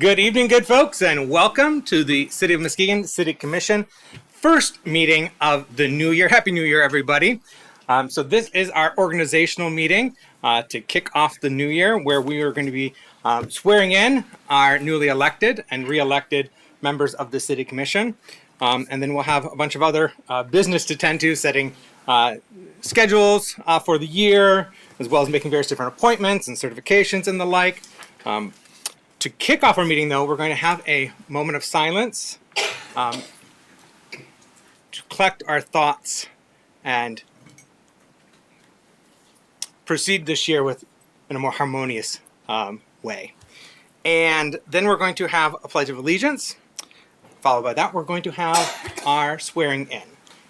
Good evening, good folks, and welcome to the City of Muskegon City Commission first meeting of the new year. Happy New Year, everybody. So this is our organizational meeting to kick off the new year, where we are going to be swearing in our newly elected and re-elected members of the City Commission. And then we'll have a bunch of other business to tend to, setting schedules for the year, as well as making various different appointments and certifications and the like. To kick off our meeting, though, we're going to have a moment of silence to collect our thoughts and proceed this year in a more harmonious way. And then we're going to have a Pledge of Allegiance. Followed by that, we're going to have our swearing in.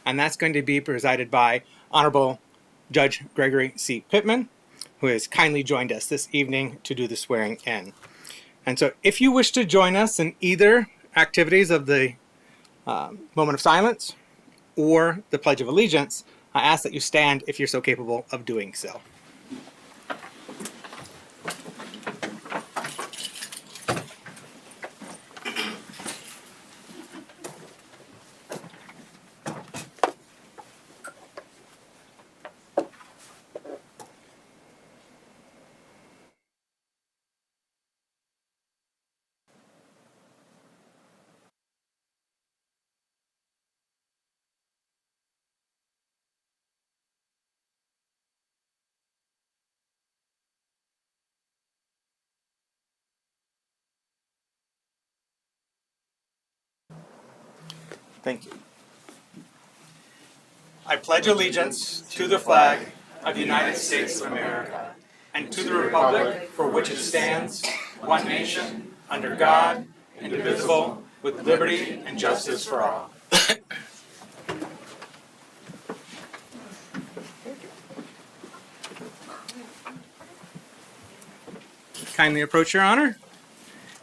And that's going to be presided by Honorable Judge Gregory C. Pittman, who has kindly joined us this evening to do the swearing in. And so if you wish to join us in either activities of the moment of silence or the Pledge of Allegiance, I ask that you stand if you're so capable of doing so. Thank you. I pledge allegiance to the flag of the United States of America and to the republic for which it stands, one nation, under God, indivisible, with liberty and justice for all. Kindly approach, Your Honor.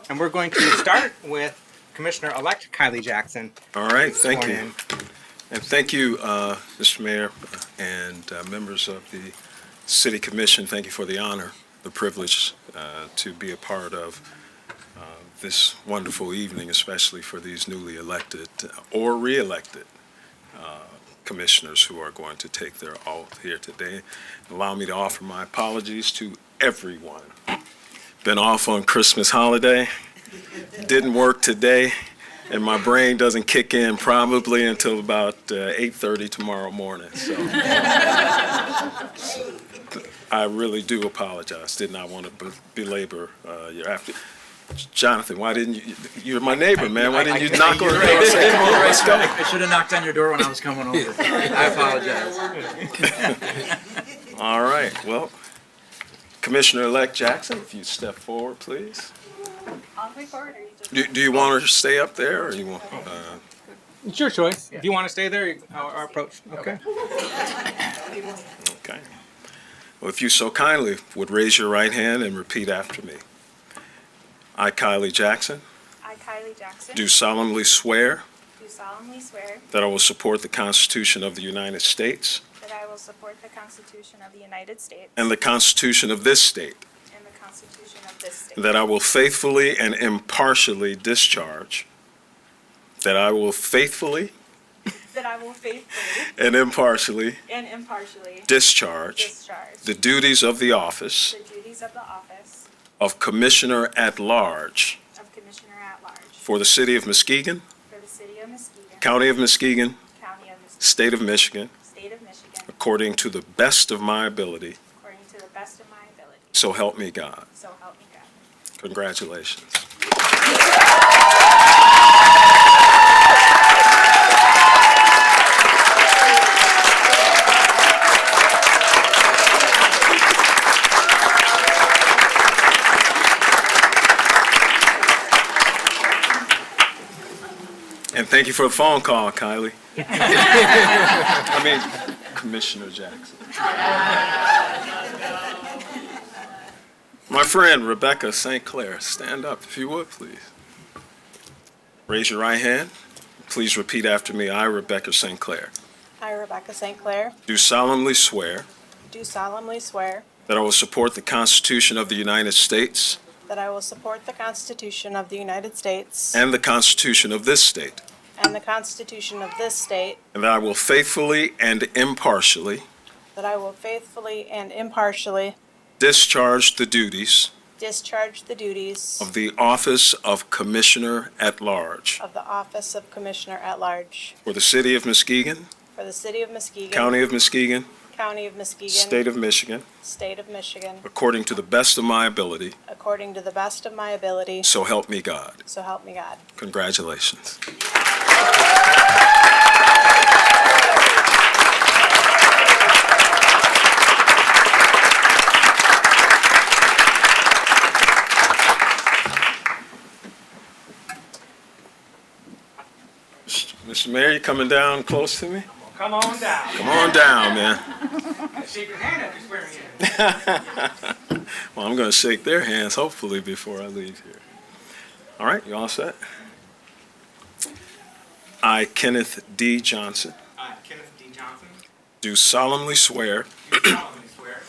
And we're going to start with Commissioner-elect Kylie Jackson. All right, thank Sworn you. in. And thank you, Mr. Mayor and members of the City Commission. Thank you for the honor, the privilege to be a part of this wonderful evening, especially for these newly elected or re-elected commissioners who are going to take their oath here today. Allow me to offer my apologies to everyone. Been off on Christmas holiday, didn't work today, and my brain doesn't kick in probably until about 8:30 tomorrow morning. So I really do apologize. Did not want to belabor your after. Jonathan, why didn't you? You're my neighbor, man. Why didn't you knock on the door and say, "Come on, let's go"? I should have knocked on your door when I was coming over. I apologize. All right. Well, Commissioner-elect Jackson, if you step forward, please. I'll record, or you just... Do you want her to stay up there, or you want? It's your choice. If you want to stay there, our approach. Okay. Okay. Well, if you so kindly would raise your right hand and repeat after me. I, Kylie Jackson, I, Kylie Jackson, do solemnly swear do solemnly swear that I will support the Constitution of the United States that I will support the Constitution of the United States and the Constitution of this state, and the Constitution of this state, and that I will faithfully and impartially discharge, that I will faithfully that I will faithfully and impartially and impartially discharge the duties of the office the duties of the office of Commissioner at Large of Commissioner at Large for the City of Muskegon, for the City of Muskegon, County of Muskegon, County of Muskegon, State of Michigan, State of Michigan, according to the best of my ability. according to the best of my ability. So help me God. So help me God. Congratulations. And thank you for the phone call, Kylie. I mean, Commissioner Jackson. My friend, Rebecca St. Clair, stand up if you would, please. Raise your right hand. Please repeat after me. I, Rebecca St. Clair, I, Rebecca St. Clair, do solemnly swear do solemnly swear that I will support the Constitution of the United States that I will support the Constitution of the United States and the Constitution of this state, and the Constitution of this state, and that I will faithfully and impartially that I will faithfully and impartially discharge the duties discharge the duties of the office of Commissioner at Large of the office of Commissioner at Large for the City of Muskegon, for the City of Muskegon, County of Muskegon, County of Muskegon, State of Michigan, State of Michigan, according to the best of my ability, according to the best of my ability, so help me God. so help me God. Congratulations. Mr. Mayor, you coming down close to me? Come on down. Come on down, man. Shake your hand if you're swearing in. Well, I'm going to shake their hands, hopefully, before I leave here. All right, you all set? I, Kenneth D. Johnson, I, Kenneth D. Johnson, do solemnly swear do solemnly swear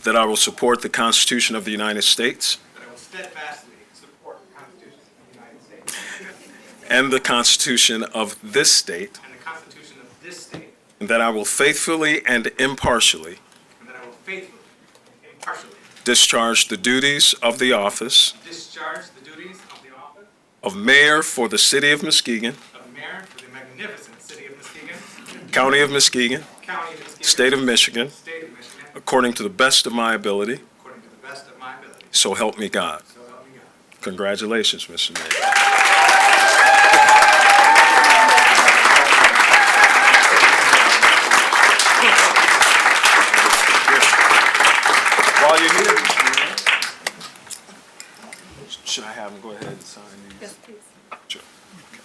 that I will support the Constitution of the United States that I will steadfastly support the Constitution of the United States and the Constitution of this state, and the Constitution of this state, and that I will faithfully and impartially and that I will faithfully and impartially discharge the duties of the office discharge the duties of the office of Mayor for the City of Muskegon, of Mayor for the magnificent City of Muskegon, County of Muskegon, County of Muskegon, State of Michigan, State of Michigan, according to the best of my ability, according to the best of my ability, so help me God. so help me God. Congratulations, Mr. Mayor. While you're here, Mr. Mayor, should I have him go ahead and sign these? Yes, please. Sure. Okay.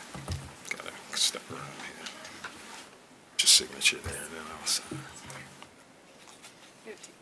Gotta step around here. Your signature there, then I'll sign. Thank you.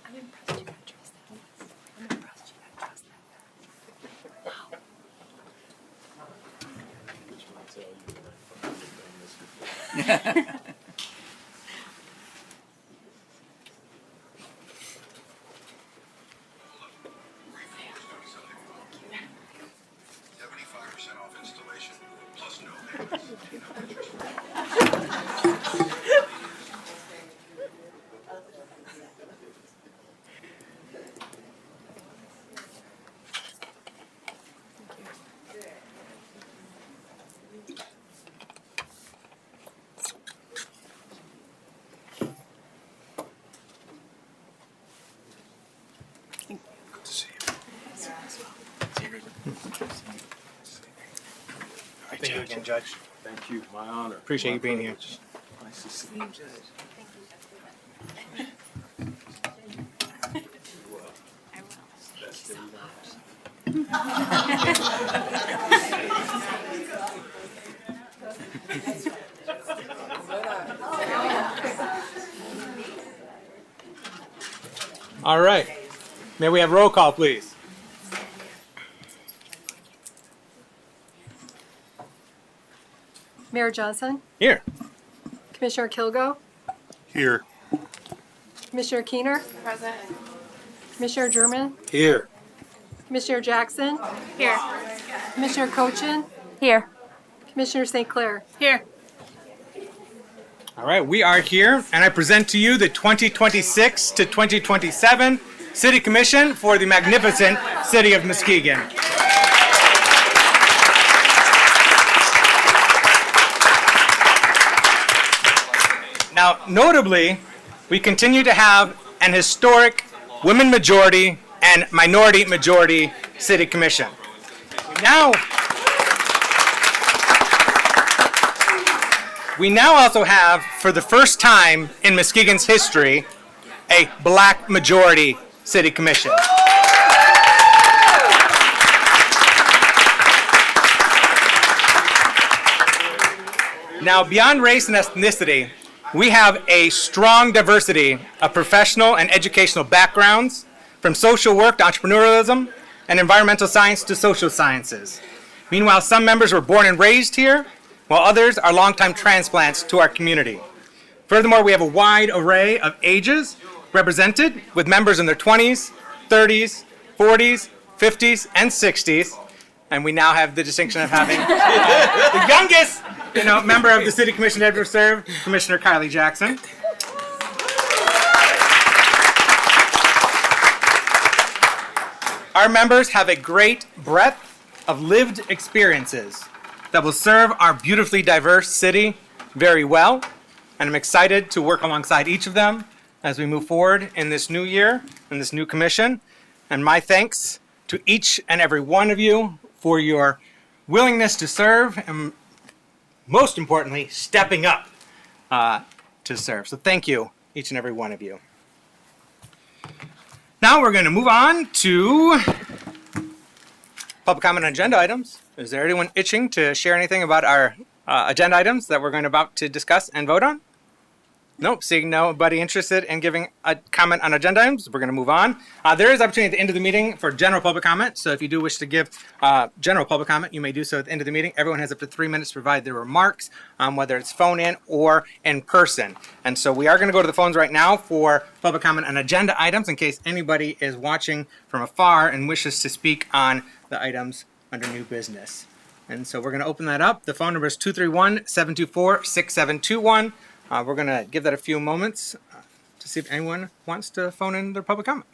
I'm impressed you got trust that. I'm impressed you got trust that. Good to see you. Thank you again, Judge. Thank you, my honor. Appreciate you being here. Nice to see you. All right. May we have roll call, please? Mayor Johnson, Here. Commissioner Kilgo, Here. Commissioner Keener, Present. Commissioner German, Here. Commissioner Jackson, Here. Commissioner Cochin, Here. Commissioner St. Clair. Here. All right, we are here, and I present to you the 2026 to 2027 City Commission for the magnificent City of Muskegon. Now, notably, we continue to have an historic women majority and minority majority City Commission. We now also have, for the first time in Muskegon's history, a black majority City Commission. Now, beyond race and ethnicity, we have a strong diversity of professional and educational backgrounds, from social work to entrepreneurialism and environmental science to social sciences. Meanwhile, some members were born and raised here, while others are longtime transplants to our community. Furthermore, we have a wide array of ages represented, with members in their 20s, 30s, 40s, 50s, and 60s. And we now have the distinction of having the youngest member of the City Commission to ever serve, Commissioner Kylie Jackson. Our members have a great breadth of lived experiences that will serve our beautifully diverse city very well, and I'm excited to work alongside each of them as we move forward in this new year, in this new commission. And my thanks to each and every one of you for your willingness to serve, and most importantly, stepping up to serve. So thank you, each and every one of you. Now we're going to move on to public comment on agenda items. Is there anyone itching to share anything about our agenda items that we're about to discuss and vote on? Nope, seeing nobody interested in giving a comment on agenda items, we're going to move on. There is opportunity at the end of the meeting for general public comment, so if you do wish to give general public comment, you may do so at the end of the meeting. Everyone has up to 3 minutes to provide their remarks, whether it's phone in or in person. And so we are going to go to the phones right now for public comment on agenda items in case anybody is watching from afar and wishes to speak on the items under new business. And so we're going to open that up. The phone number is 231-724-6721. We're going to give that a few moments to see if anyone wants to phone in their public comment.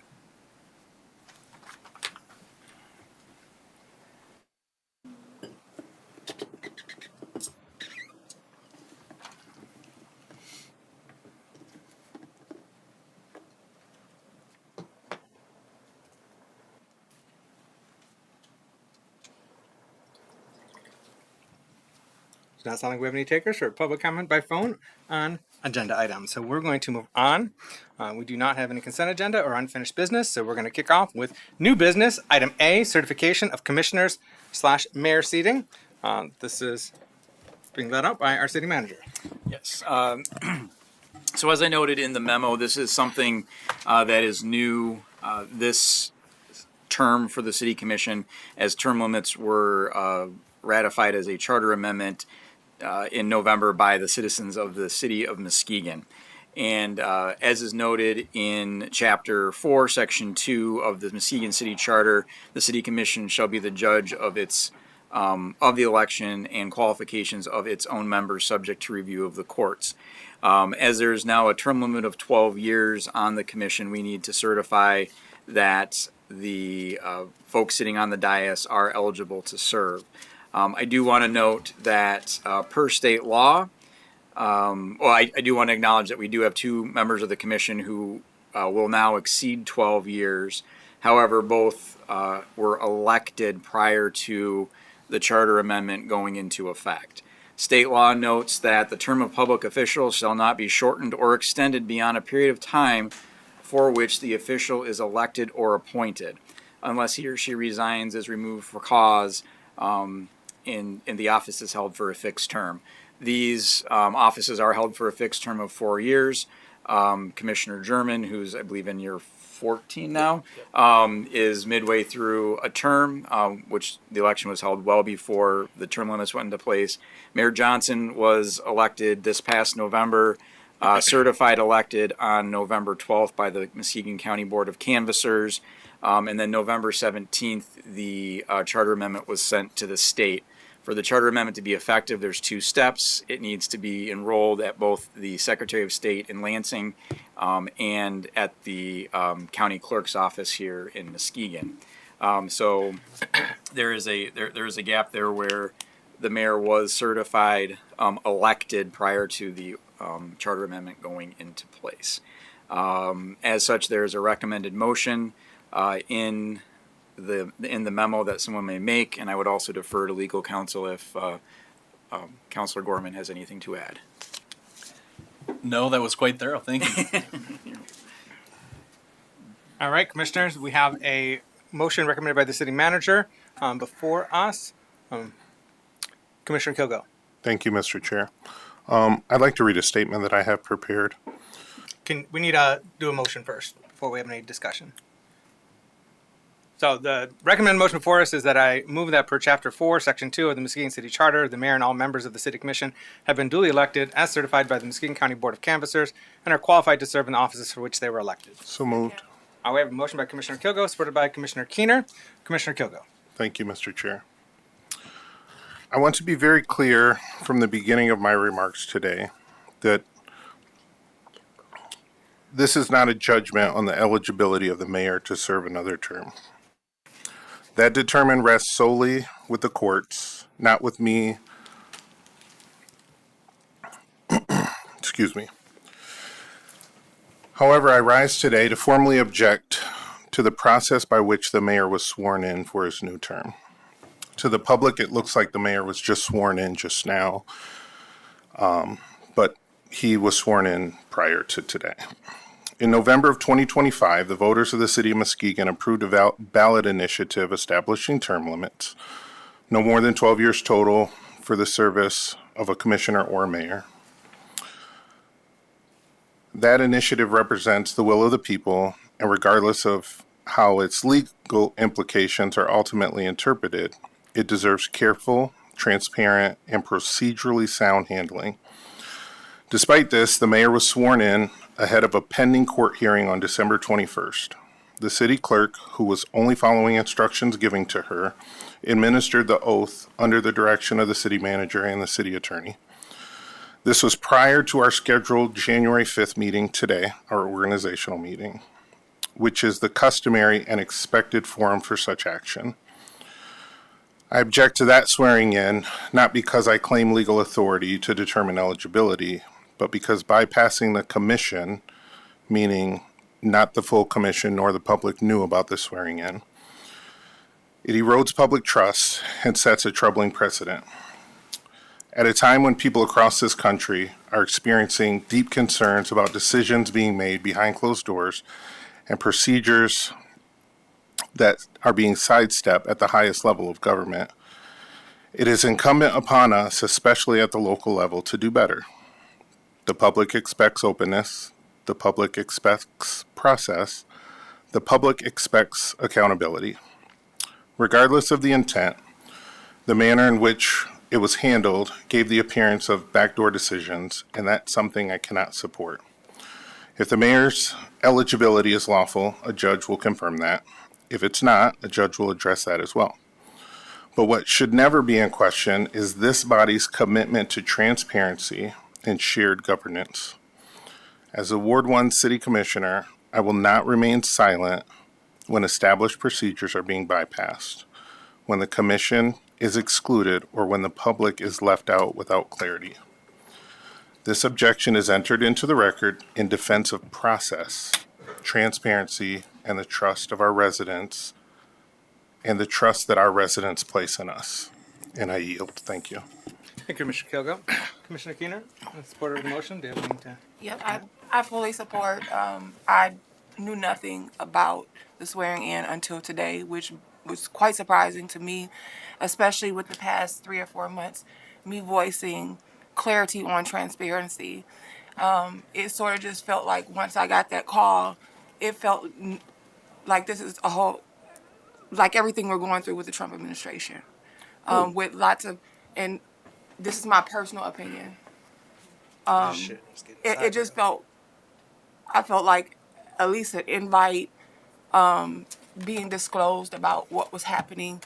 Does not sound like we have any takers for public comment by phone on agenda items. So we're going to move on. We do not have any consent agenda or unfinished business, so we're going to kick off with new business. Item A, certification of commissioners / mayor seating. This is being led out by our city manager. Yes. So as I noted in the memo, this is something that is new this term for the city commission, as term limits were ratified as a charter amendment in November by the citizens of the city of Muskegon. And as is noted in Chapter 4, Section 2 of the Muskegon City Charter, the City Commission shall be the judge of its of the election and qualifications of its own members, subject to review of the courts. As there is now a term limit of 12 years on the commission, we need to certify that the folks sitting on the dais are eligible to serve. I do want to note that per state law, I do want to acknowledge that we do have 2 members of the commission who will now exceed 12 years. However, both were elected prior to the charter amendment going into effect. State law notes that the term of public officials shall not be shortened or extended beyond a period of time for which the official is elected or appointed, unless he or she resigns, is removed for cause, and the office is held for a fixed term. These offices are held for a fixed term of 4 years. Commissioner German, who's I believe in year 14 now, is midway through a term, which the election was held well before the term limits went into place. Mayor Johnson was elected this past November, certified elected on November 12th by the Muskegon County Board of Canvassers. And then November 17th, the charter amendment was sent to the state. For the charter amendment to be effective, there's 2 steps. It needs to be enrolled at both the Secretary of State in Lansing and at the county clerk's office here in Muskegon. So there is a gap there where the mayor was certified elected prior to the charter amendment going into place. As such, there is a recommended motion in the memo that someone may make, and I would also defer to legal counsel if Councilor Gorman has anything to add. No, that was quite thorough. Thank you. All right, commissioners, we have a motion recommended by the city manager before us. Commissioner Kilgo. Thank you, Mr. Chair. I'd like to read a statement that I have prepared. We need to do a motion first before we have any discussion. So the recommended motion before us is that I move that per Chapter 4, Section 2 of the Muskegon City Charter, the mayor and all members of the City Commission have been duly elected as certified by the Muskegon County Board of Canvassers and are qualified to serve in the offices for which they were elected. So moved. We have a motion by Commissioner Kilgo, supported by Commissioner Keener. Commissioner Kilgo. Thank you, Mr. Chair. I want to be very clear from the beginning of my remarks today that this is not a judgment on the eligibility of the mayor to serve another term. That determination rests solely with the courts, not with me. Excuse me. However, I rise today to formally object to the process by which the mayor was sworn in for his new term. To the public, it looks like the mayor was just sworn in just now, but he was sworn in prior to today. In November of 2025, the voters of the city of Muskegon approved a ballot initiative establishing term limits, no more than 12 years total for the service of a commissioner or a mayor. That initiative represents the will of the people, and regardless of how its legal implications are ultimately interpreted, it deserves careful, transparent, and procedurally sound handling. Despite this, the mayor was sworn in ahead of a pending court hearing on December 21st. The city clerk, who was only following instructions given to her, administered the oath under the direction of the city manager and the city attorney. This was prior to our scheduled January 5th meeting today, our organizational meeting, which is the customary and expected forum for such action. I object to that swearing in, not because I claim legal authority to determine eligibility, but because bypassing the commission, meaning not the full commission nor the public knew about the swearing in, it erodes public trust and sets a troubling precedent. At a time when people across this country are experiencing deep concerns about decisions being made behind closed doors and procedures that are being sidestepped at the highest level of government, it is incumbent upon us, especially at the local level, to do better. The public expects openness. The public expects process. The public expects accountability. Regardless of the intent, the manner in which it was handled gave the appearance of backdoor decisions, and that's something I cannot support. If the mayor's eligibility is lawful, a judge will confirm that. If it's not, a judge will address that as well. But what should never be in question is this body's commitment to transparency and shared governance. As a Ward 1 City Commissioner, I will not remain silent when established procedures are being bypassed, when the Commission is excluded, or when the public is left out without clarity. This objection is entered into the record in defense of process, transparency, and the trust of our residents, and the trust that our residents place in us. And I yield. Thank you. Thank you, Commissioner Kilgo. Commissioner Keener, in support of the motion, do you have anything to? Yep, I fully support. I knew nothing about the swearing in until today, which was quite surprising to me, especially with the past 3 or 4 months, me voicing clarity on transparency. It sort of just felt like once I got that call, it felt like this is a whole, like everything we're going through with the Trump administration, with lots of, and this is my personal opinion. It just felt, I felt like at least an invite being disclosed about what was happening.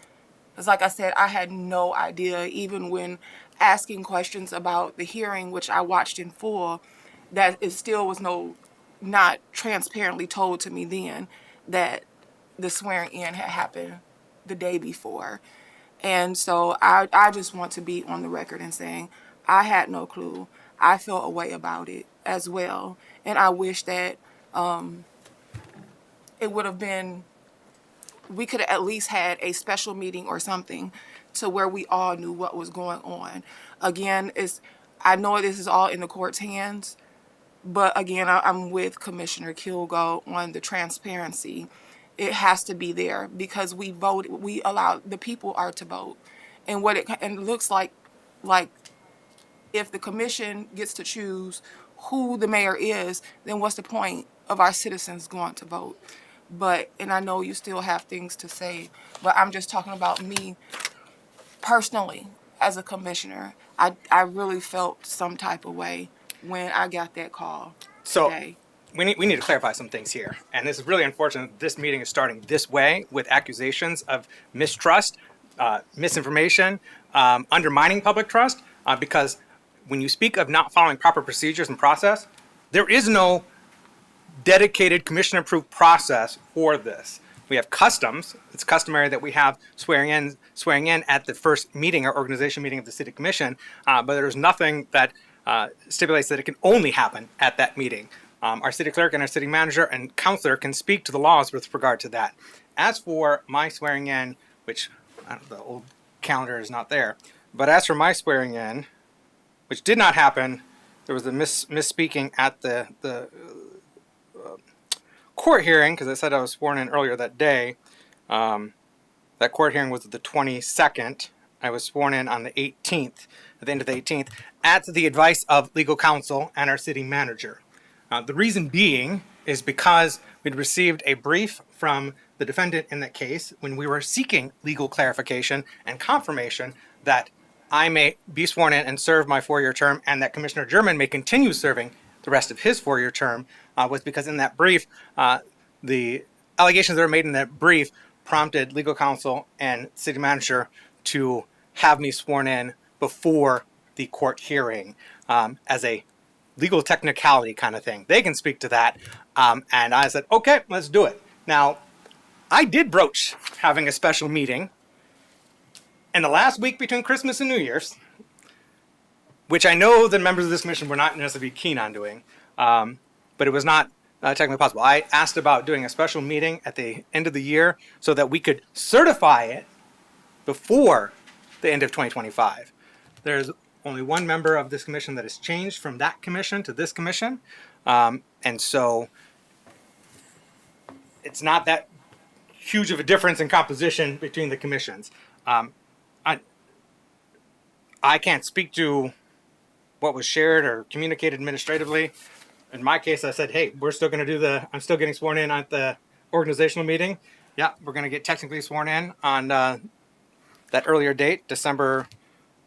Because like I said, I had no idea, even when asking questions about the hearing, which I watched in full, that it still was not transparently told to me then that the swearing in had happened the day before. And so I just want to be on the record and saying I had no clue. I felt a way about it as well. And I wish that it would have been, we could have at least had a special meeting or something to where we all knew what was going on. Again, I know this is all in the court's hands, but again, I'm with Commissioner Kilgo on the transparency. It has to be there because we voted. We allow the people are to vote, and it looks like if the commission gets to choose who the mayor is, then what's the point of our citizens going to vote? But, and I know you still have things to say, but I'm just talking about me personally as a commissioner. I really felt some type of way when I got that call So today. we need to clarify some things here. And this is really unfortunate. This meeting is starting this way with accusations of mistrust, misinformation, undermining public trust, because when you speak of not following proper procedures and process, there is no dedicated commission-approved process for this. We have customs. It's customary that we have swearing in at the first meeting or organization meeting of the city commission, but there's nothing that stipulates that it can only happen at that meeting. Our city clerk and our city manager and counselor can speak to the laws with regard to that. As for my swearing in, which the old calendar is not there, but as for my swearing in, which did not happen, there was a misspeaking at the court hearing, because I said I was sworn in earlier that day. That court hearing was the 22nd. I was sworn in on the 18th, at the end of the 18th, at the advice of legal counsel and our city manager. The reason being is because we'd received a brief from the defendant in that case when we were seeking legal clarification and confirmation that I may be sworn in and serve my 4-year term, and that Commissioner German may continue serving the rest of his 4-year term, was because in that brief, the allegations that were made in that brief prompted legal counsel and city manager to have me sworn in before the court hearing, as a legal technicality kind of thing. They can speak to that. And I said, okay, let's do it. Now, I did broach having a special meeting in the last week between Christmas and New Year's, which I know the members of this commission were not necessarily keen on doing, but it was not technically possible. I asked about doing a special meeting at the end of the year so that we could certify it before the end of 2025. There's only one member of this commission that has changed from that commission to this commission, and so it's not that huge of a difference in composition between the commissions. I can't speak to what was shared or communicated administratively. In my case, I said, hey, we're still going to do I'm still getting sworn in at the organizational meeting. Yeah, we're going to get technically sworn in on that earlier date, December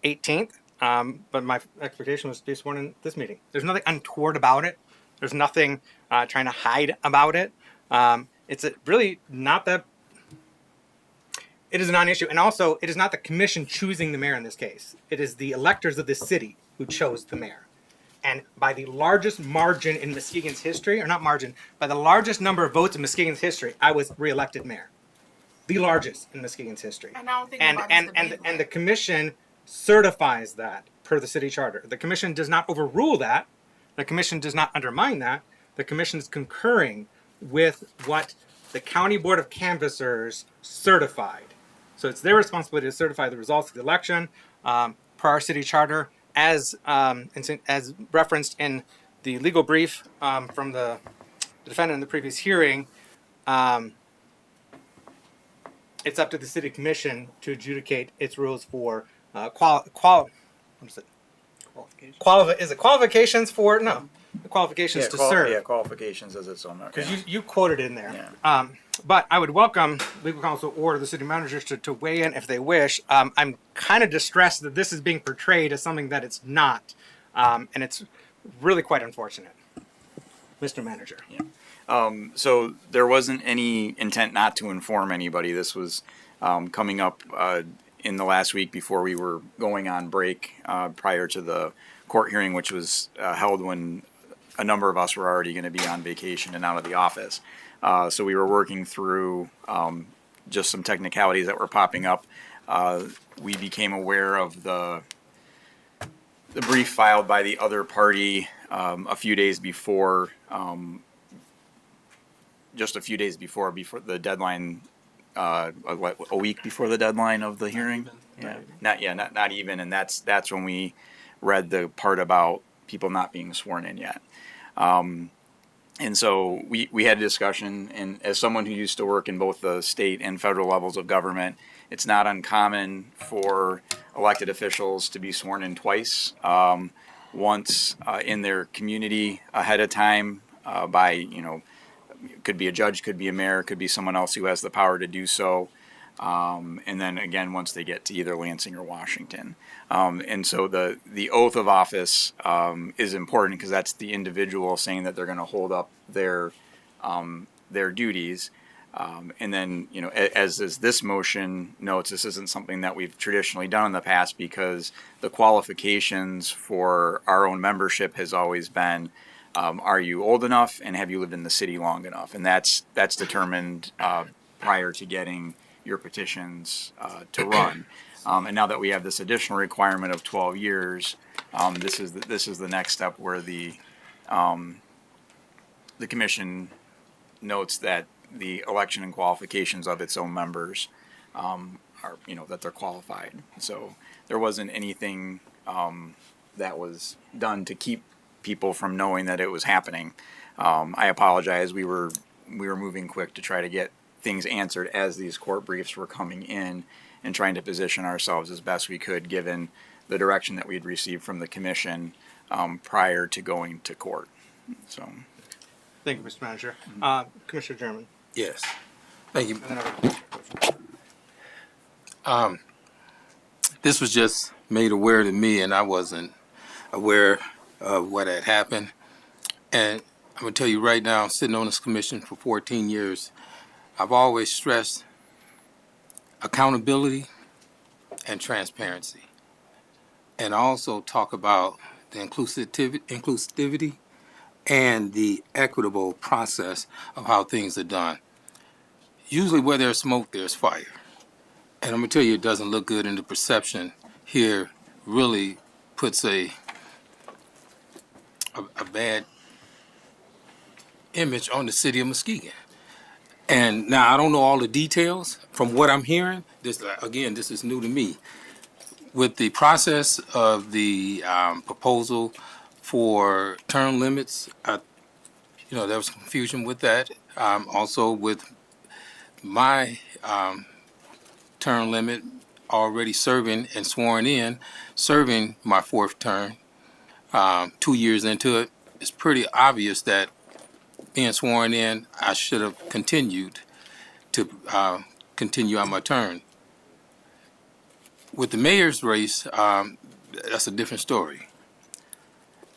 18th. But my expectation was to be sworn in this meeting. There's nothing untoward about it. There's nothing trying to hide about it. It's really not that. It is a non-issue. And also, it is not the commission choosing the mayor in this case. It is the electors of this city who chose the mayor. And by the largest margin in Muskegon's history, or not margin, by the largest number of votes in Muskegon's history, I was reelected mayor. The largest in Muskegon's history. And I don't think and the commission certifies that per the city charter. The commission does not overrule that. The commission does not undermine that. The commission is concurring with what the County Board of Canvassers certified. So it's their responsibility to certify the results of the election per our city charter, as referenced in the legal brief from the defendant in the previous hearing. It's up to the city commission to adjudicate its rules for qualifications for qualifications to serve. Yeah, qualifications as its own. Because you quoted in there. Yeah. But I would welcome legal counsel or the city managers to weigh in if they wish. I'm kind of distressed that this is being portrayed as something that it's not. And it's really quite unfortunate. Mr. Manager. Yeah. So there wasn't any intent not to inform anybody. This was coming up in the last week before we were going on break prior to the court hearing, which was held when a number of us were already going to be on vacation and out of the office. So we were working through just some technicalities that were popping up. We became aware of the brief filed by the other party a few days before, just a few days before the deadline, a week before the deadline of the hearing. Not even, and that's when we read the part about people not being sworn in yet. And so we had a discussion, and as someone who used to work in both the state and federal levels of government, it's not uncommon for elected officials to be sworn in twice. Once in their community ahead of time by, could be a judge, could be a mayor, could be someone else who has the power to do so. And then again, once they get to either Lansing or Washington. And so the oath of office is important because that's the individual saying that they're going to hold up their duties. And then, as this motion notes, this isn't something that we've traditionally done in the past because the qualifications for our own membership has always been, are you old enough and have you lived in the city long enough? And that's determined prior to getting your petitions to run. And now that we have this additional requirement of 12 years, this is the next step where the commission notes that the election and qualifications of its own members are, that they're qualified. So there wasn't anything that was done to keep people from knowing that it was happening. I apologize. We were moving quick to try to get things answered as these court briefs were coming in and trying to position ourselves as best we could given the direction that we had received from the commission prior to going to court. So. Thank you, Mr. Manager. Commissioner German. Yes. Thank you. This was just made aware to me, and I wasn't aware of what had happened. And I'm going to tell you right now, sitting on this commission for 14 years, I've always stressed accountability and transparency. And I also talk about the inclusivity and the equitable process of how things are done. Usually where there's smoke, there's fire. And I'm going to tell you, it doesn't look good, and the perception here really puts a bad image on the city of Muskegon. And now I don't know all the details. From what I'm hearing, this is new to me. With the process of the proposal for term limits, there was confusion with that. Also with my term limit, already serving and sworn in, serving my fourth term, 2 years into it, it's pretty obvious that being sworn in, I should have continued to continue on my term. With the mayor's race, that's a different story.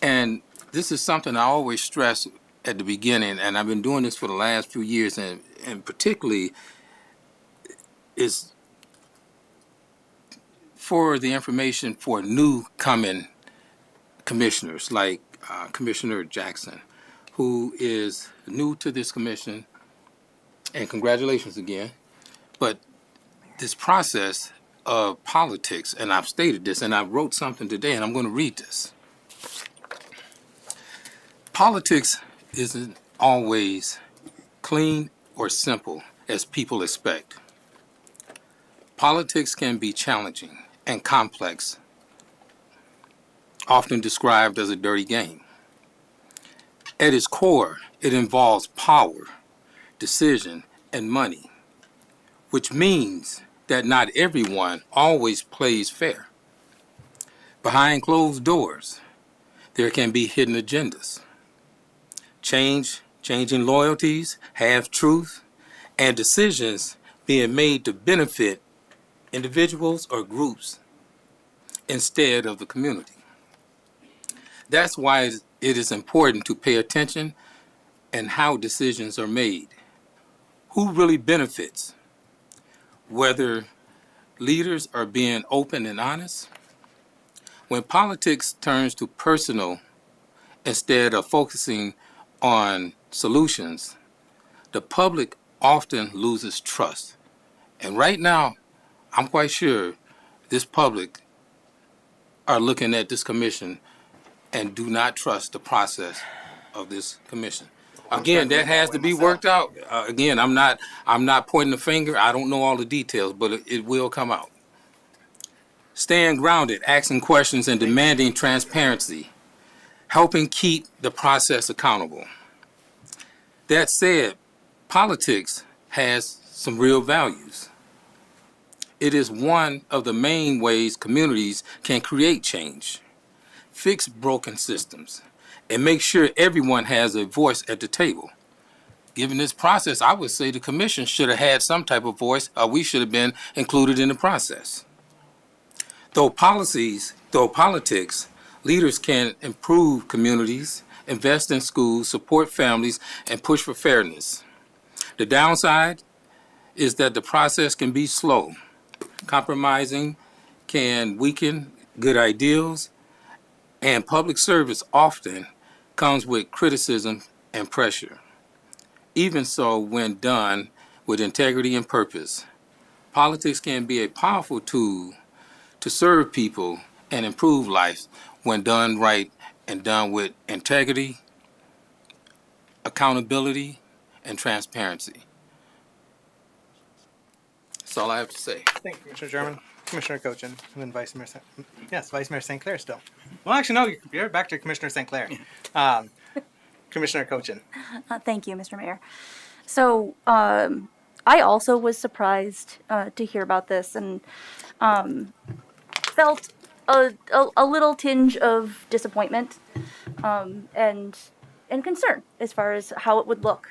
And this is something I always stress at the beginning, and I've been doing this for the last few years, and particularly is for the information for new coming commissioners like Commissioner Jackson, who is new to this commission, and congratulations again. But this process of politics, and I've stated this, and I wrote something today, and I'm going to read this. Politics isn't always clean or simple as people expect. Politics can be challenging and complex, often described as a dirty game. At its core, it involves power, decision, and money, which means that not everyone always plays fair. Behind closed doors, there can be hidden agendas. Changing loyalties, half-truth, and decisions being made to benefit individuals or groups instead of the community. That's why it is important to pay attention and how decisions are made. Who really benefits? Whether leaders are being open and honest. When politics turns to personal instead of focusing on solutions, the public often loses trust. And right now, I'm quite sure this public are looking at this commission and do not trust the process of this commission. Again, that has to be worked out. Again, I'm not pointing the finger. I don't know all the details, but it will come out. Staying grounded, asking questions, and demanding transparency, helping keep the process accountable. That said, politics has some real values. It is one of the main ways communities can create change, fix broken systems, and make sure everyone has a voice at the table. Given this process, I would say the commission should have had some type of voice, or we should have been included in the process. Though politics, leaders can improve communities, invest in schools, support families, and push for fairness. The downside is that the process can be slow. Compromising can weaken good ideals, and public service often comes with criticism and pressure. Even so, when done with integrity and purpose, politics can be a powerful tool to serve people and improve life when done right and done with integrity, accountability, and transparency. That's all I have to say. Thank you, Commissioner German. Commissioner Cochin, and then Vice Mayor. Yes, Vice Mayor St. Clair still. Well, actually, no. You're back to Commissioner St. Clair. Commissioner Cochin. Thank you, Mr. Mayor. So I also was surprised to hear about this and felt a little tinge of disappointment and concern as far as how it would look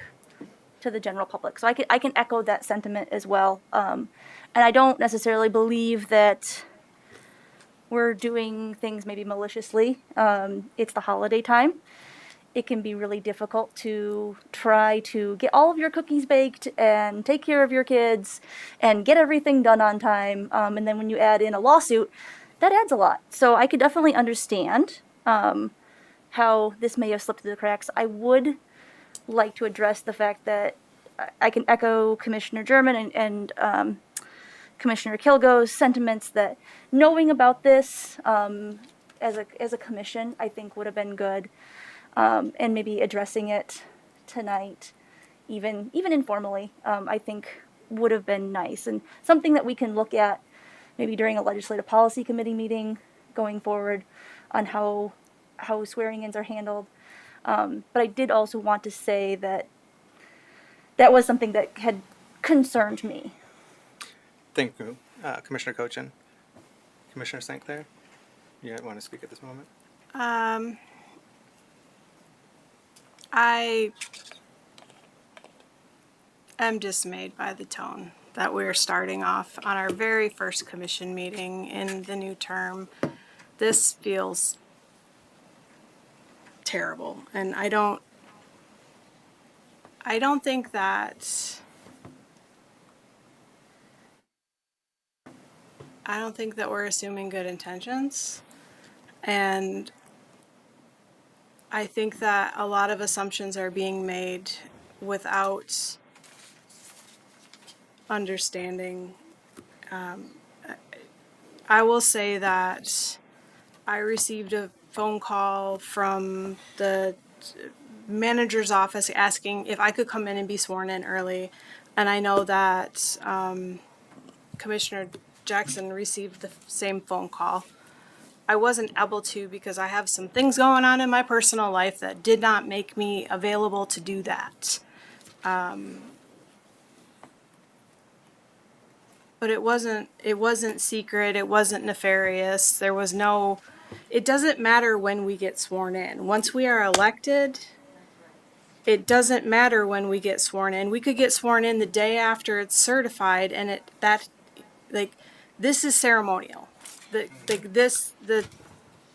to the general public. So I can echo that sentiment as well. And I don't necessarily believe that we're doing things maybe maliciously. It's the holiday time. It can be really difficult to try to get all of your cookies baked and take care of your kids and get everything done on time. And then when you add in a lawsuit, that adds a lot. So I could definitely understand how this may have slipped through the cracks. I would like to address the fact that I can echo Commissioner German and Commissioner Kilgo's sentiments that knowing about this as a commission, I think would have been good. And maybe addressing it tonight, even informally, I think would have been nice and something that we can look at maybe during a legislative policy committee meeting going forward on how swearing-ins are handled. But I did also want to say that was something that had concerned me. Thank you, Commissioner Cochin. Commissioner St. Clair, you want to speak at this moment? I am dismayed by the tone that we're starting off on our very first commission meeting in the new term. This feels terrible, and I don't think that we're assuming good intentions, and I think that a lot of assumptions are being made without understanding. I will say that I received a phone call from the manager's office asking if I could come in and be sworn in early. And I know that Commissioner Jackson received the same phone call. I wasn't able to because I have some things going on in my personal life that did not make me available to do that. But it wasn't secret, it wasn't nefarious, there was no, it doesn't matter when we get sworn in. Once we are elected, it doesn't matter when we get sworn in. We could get sworn in the day after it's certified, and this is ceremonial.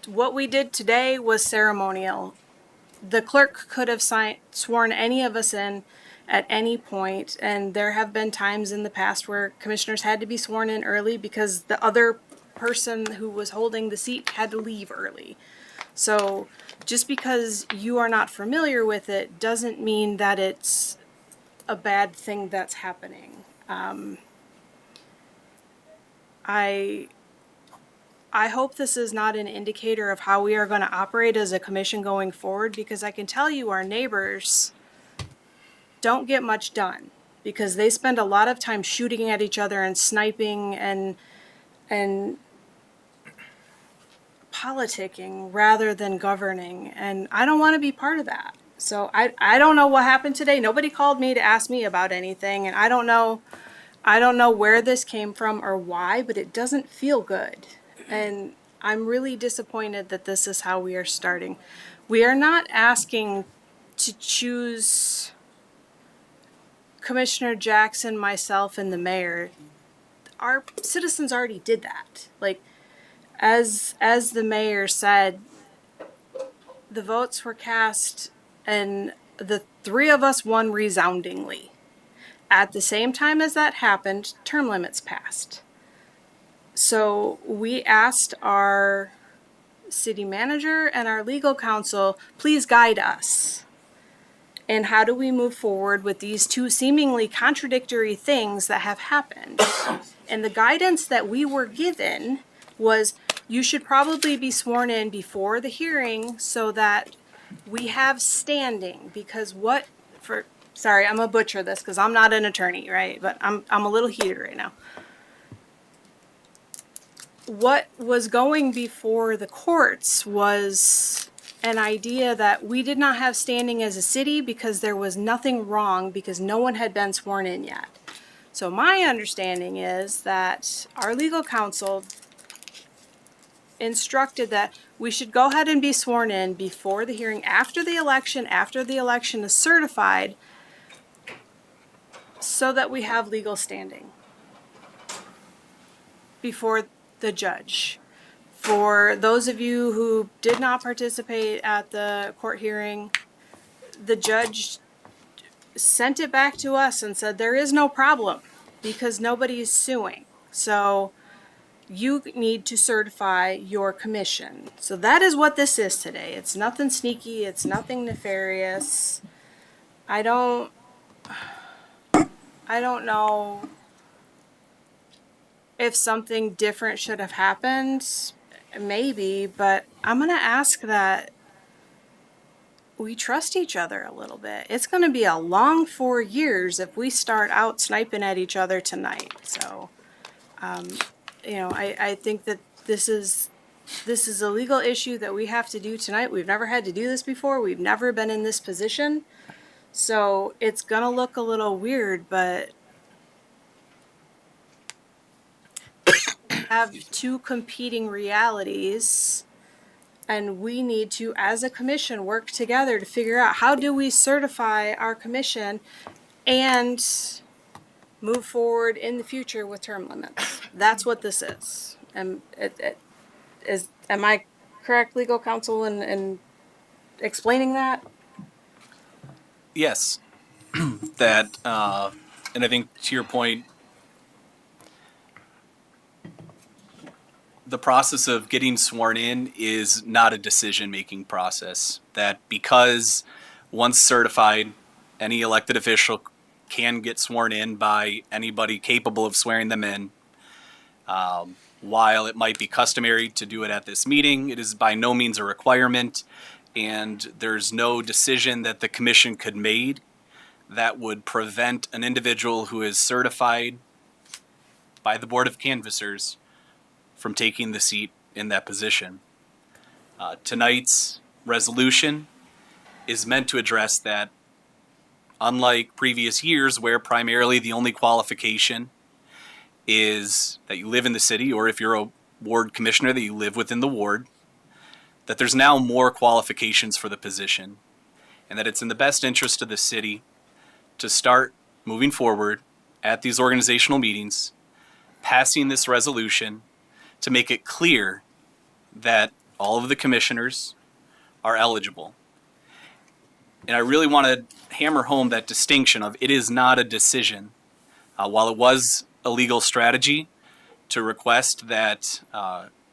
What we did today was ceremonial. The clerk could have sworn any of us in at any point, and there have been times in the past where commissioners had to be sworn in early because the other person who was holding the seat had to leave early. So just because you are not familiar with it doesn't mean that it's a bad thing that's happening. I hope this is not an indicator of how we are going to operate as a commission going forward, because I can tell you our neighbors don't get much done because they spend a lot of time shooting at each other and sniping and politicking rather than governing. And I don't want to be part of that. So I don't know what happened today. Nobody called me to ask me about anything, and I don't know I don't know where this came from or why, but it doesn't feel good. And I'm really disappointed that this is how we are starting. We are not asking to choose Commissioner Jackson, myself, and the mayor. Our citizens already did that. Like, as the mayor said, the votes were cast and the three of us won resoundingly. At the same time as that happened, term limits passed. So we asked our city manager and our legal counsel, please guide us. And how do we move forward with these two seemingly contradictory things that have happened? And the guidance that we were given was you should probably be sworn in before the hearing so that we have standing. Because sorry, I'm gonna butcher this because I'm not an attorney, right? But I'm a little heated right now. What was going before the courts was an idea that we did not have standing as a city because there was nothing wrong because no one had been sworn in yet. So my understanding is that our legal counsel instructed that we should go ahead and be sworn in before the hearing, after the election is certified, so that we have legal standing before the judge. For those of you who did not participate at the court hearing, the judge sent it back to us and said there is no problem because nobody is suing. So you need to certify your commission. So that is what this is today. It's nothing sneaky. It's nothing nefarious. I don't know if something different should have happened. Maybe, but I'm going to ask that we trust each other a little bit. It's going to be a long 4 years if we start out sniping at each other tonight. So, I think that this is a legal issue that we have to do tonight. We've never had to do this before. We've never been in this position. So it's going to look a little weird, but have two competing realities, and we need to, as a commission, work together to figure out how do we certify our commission and move forward in the future with term limits. That's what this is. And am I correct, legal counsel, in explaining that? Yes. That, and I think to your point, the process of getting sworn in is not a decision-making process. That because once certified, any elected official can get sworn in by anybody capable of swearing them in. While it might be customary to do it at this meeting, it is by no means a requirement, and there's no decision that the commission could make that would prevent an individual who is certified by the Board of Canvassers from taking the seat in that position. Tonight's resolution is meant to address that, unlike previous years where primarily the only qualification is that you live in the city, or if you're a ward commissioner, that you live within the ward, that there's now more qualifications for the position, and that it's in the best interest of the city to start moving forward at these organizational meetings, passing this resolution to make it clear that all of the commissioners are eligible. And I really want to hammer home that distinction of it is not a decision. While it was a legal strategy to request that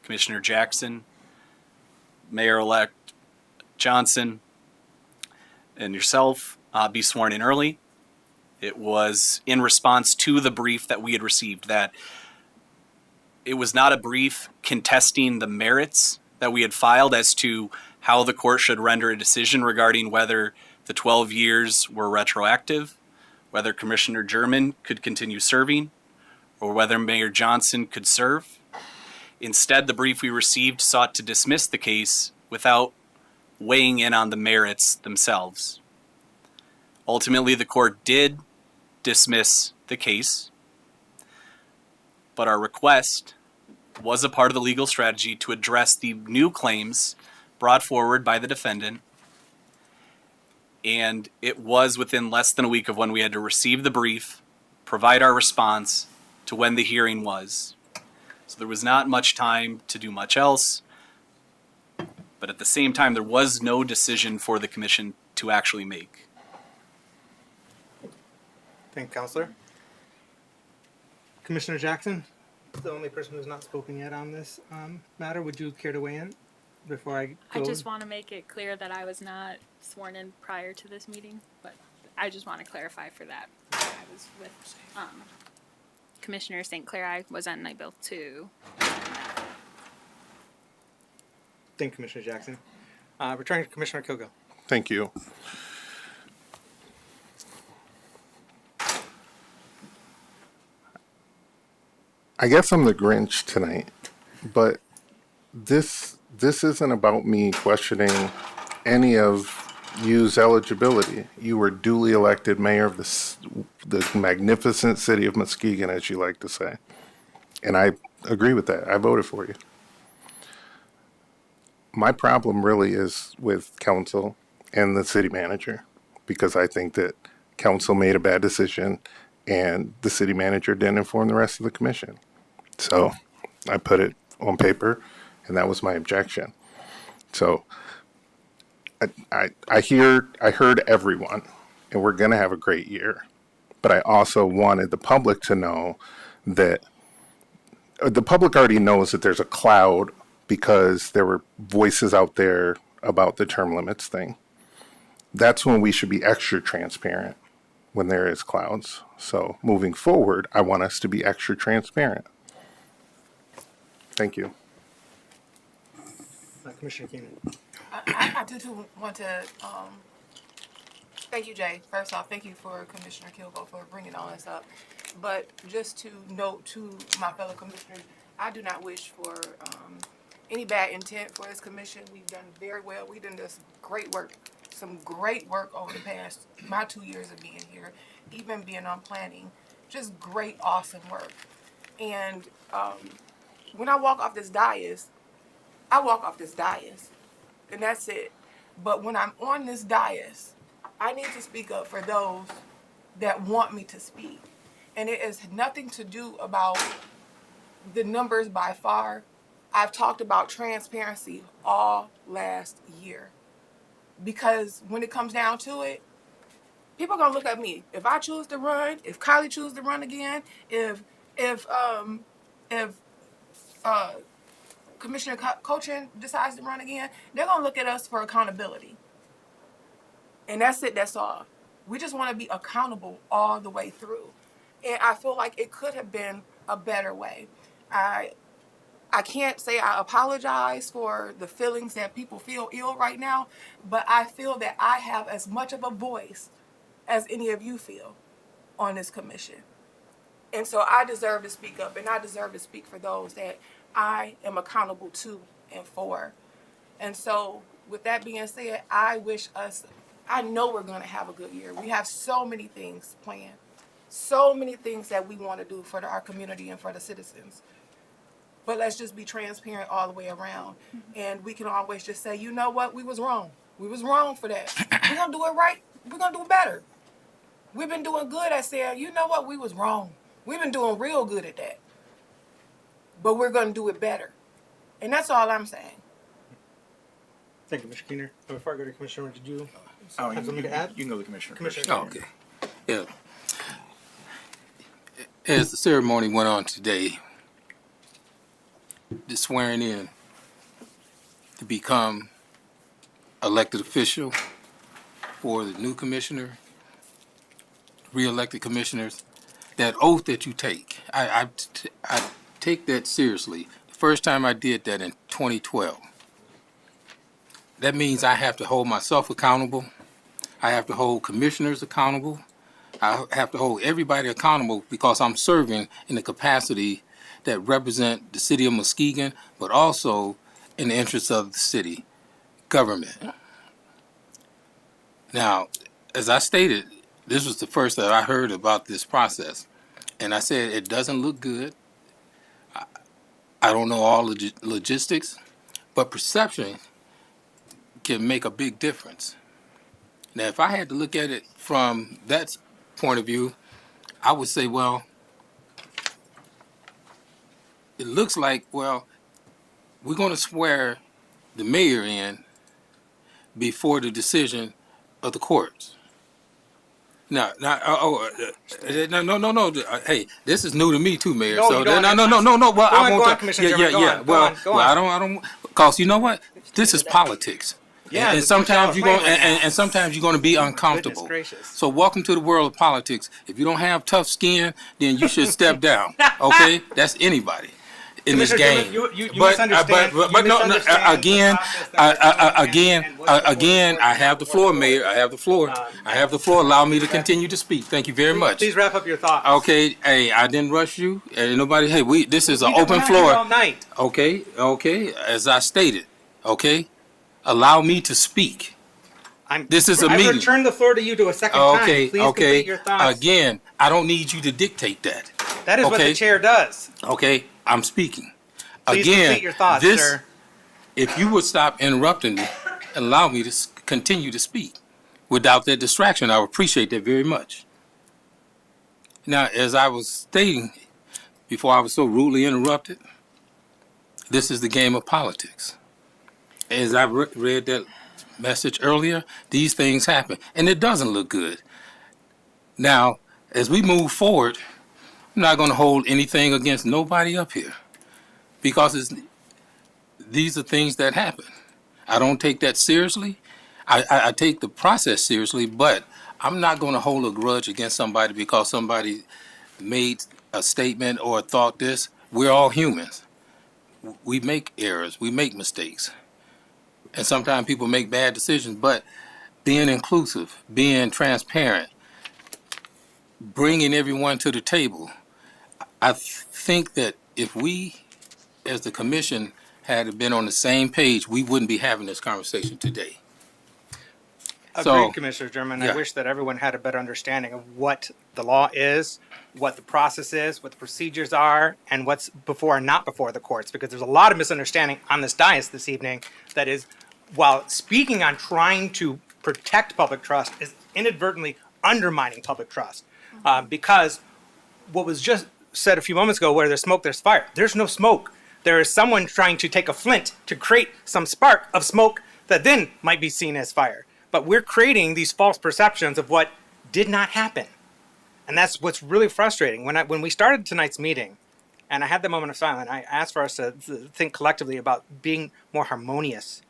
Commissioner Jackson, Mayor-elect Johnson, and yourself be sworn in early, it was in response to the brief that we had received, that it was not a brief contesting the merits that we had filed as to how the court should render a decision regarding whether the 12 years were retroactive, whether Commissioner German could continue serving, or whether Mayor Johnson could serve. Instead, the brief we received sought to dismiss the case without weighing in on the merits themselves. Ultimately, the court did dismiss the case but our request was a part of the legal strategy to address the new claims brought forward by the defendant. And it was within less than a week of when we had to receive the brief, provide our response to when the hearing was. So there was not much time to do much else. But at the same time, there was no decision for the commission to actually make. Thank you, Counselor. Commissioner Jackson, the only person who's not spoken yet on this matter. Would you care to weigh in before I go? I just want to make it clear that I was not sworn in prior to this meeting, but I just want to clarify for that. I was with Commissioner St. Clair. I was on Night Bill 2. Thank you, Commissioner Jackson. Returning to Commissioner Kilgo. Thank you. I guess I'm the Grinch tonight, but this isn't about me questioning any of you's eligibility. You were duly elected mayor of the magnificent city of Muskegon, as you like to say. And I agree with that. I voted for you. My problem really is with council and the city manager, because I think that council made a bad decision and the city manager didn't inform the rest of the commission. So I put it on paper, and that was my objection. So I heard everyone, and we're going to have a great year. But I also wanted the public to know that the public already knows that there's a cloud because there were voices out there about the term limits thing. That's when we should be extra transparent, when there is clouds. So moving forward, I want us to be extra transparent. Thank you. Commissioner Keenan. I do want to thank you, Jay. First off, thank you for Commissioner Kilgo for bringing all this up. But just to note to my fellow commissioners, I do not wish for any bad intent for this commission. We've done very well. We've done this great work, some great work over the past, my 2 years of being here, even being on planning, just great, awesome work. And when I walk off this dais, I walk off this dais, and that's it. But when I'm on this dais, I need to speak up for those that want me to speak. And it has nothing to do about the numbers by far. I've talked about transparency all last year. Because when it comes down to it, people are gonna look at me. If I choose to run, if Kylie chooses to run again, if Commissioner Cochin decides to run again, they're gonna look at us for accountability. And that's it, that's all. We just wanna be accountable all the way through. And I feel like it could have been a better way. I can't say I apologize for the feelings that people feel ill right now, but I feel that I have as much of a voice as any of you feel on this commission. And so I deserve to speak up, and I deserve to speak for those that I am accountable to and for. And so with that being said, I know we're gonna have a good year. We have so many things planned, so many things that we wanna do for our community and for the citizens. But let's just be transparent all the way around. And we can always just say, you know what, we was wrong. We was wrong for that. We're gonna do it right, we're gonna do it better. We've been doing good at saying, you know what, we was wrong. We've been doing real good at that. But we're gonna do it better. And that's all I'm saying. Thank you, Mr. Keener. Before I go to Commissioner, did you have something to add? You can go to the commissioner. Commissioner. Okay. Yeah. As the ceremony went on today, the swearing in to become elected official for the new commissioner, re-elected commissioners, that oath that you take, I take that seriously. The first time I did that in 2012. That means I have to hold myself accountable. I have to hold commissioners accountable. I have to hold everybody accountable because I'm serving in the capacity that represent the city of Muskegon, but also in the interests of the city government. Now, as I stated, this was the first that I heard about this process. And I said, it doesn't look good. I don't know all the logistics, but perception can make a big difference. Now, if I had to look at it from that point of view, I would say, well, it looks like, well, we're going to swear the mayor in before the decision of the courts. No. Hey, this is new to me too, Mayor. No, so you don't no. Well, Go I on, won't. go on, Commissioner German, go on, go Well, on, go well, on. I don't. Cause you know what? This is politics. Yeah, and that's sometimes what you're y'all going, are playing with. and sometimes you're going to be uncomfortable. Goodness gracious. So welcome to the world of politics. If you don't have tough skin, then you should step down. Okay, that's anybody in this Commissioner game. German, you misunderstand. But You no, misunderstand again, the process that we're following and what's again, I have the floor, what's Mayor. I have the floor. I have the floor. Allow me to continue to speak. Thank you very much. Please wrap up your thoughts. Okay, hey, I didn't rush you. And nobody. Hey, this is an We're open not here floor. all night. Okay. As I stated, okay, allow me to speak. This is a I've meeting. returned the floor to you to a second time. Okay, Please complete your thoughts. Again, I don't need you to dictate that. That is what the okay. chair does. Okay, I'm speaking. Please Again, complete your thoughts, sir. if you would stop interrupting me and allow me to continue to speak without that distraction, I would appreciate that very much. Now, as I was stating before I was so rudely interrupted, this is the game of politics. As I read that message earlier, these things happen, and it doesn't look good. Now, as we move forward, I'm not going to hold anything against nobody up here because these are things that happen. I don't take that seriously. I take the process seriously, but I'm not going to hold a grudge against somebody because somebody made a statement or thought this. We're all humans. We make errors. We make mistakes. And sometimes people make bad decisions, but being inclusive, being transparent, bringing everyone to the table, I think that if we, as the commission, had been on the same page, we wouldn't be having this conversation today. Agreed, Commissioner German. yeah. I wish that everyone had a better understanding of what the law is, what the process is, what the procedures are, and what's before and not before the courts, because there's a lot of misunderstanding on this dais this evening that is, while speaking on trying to protect public trust, is inadvertently undermining public trust. Because what was just said a few moments ago, where there's smoke, there's fire. There's no smoke. There is someone trying to take a flint to create some spark of smoke that then might be seen as fire. But we're creating these false perceptions of what did not happen. And that's what's really frustrating. When we started tonight's meeting, and I had the moment of silence, I asked for us to think collectively about being more harmonious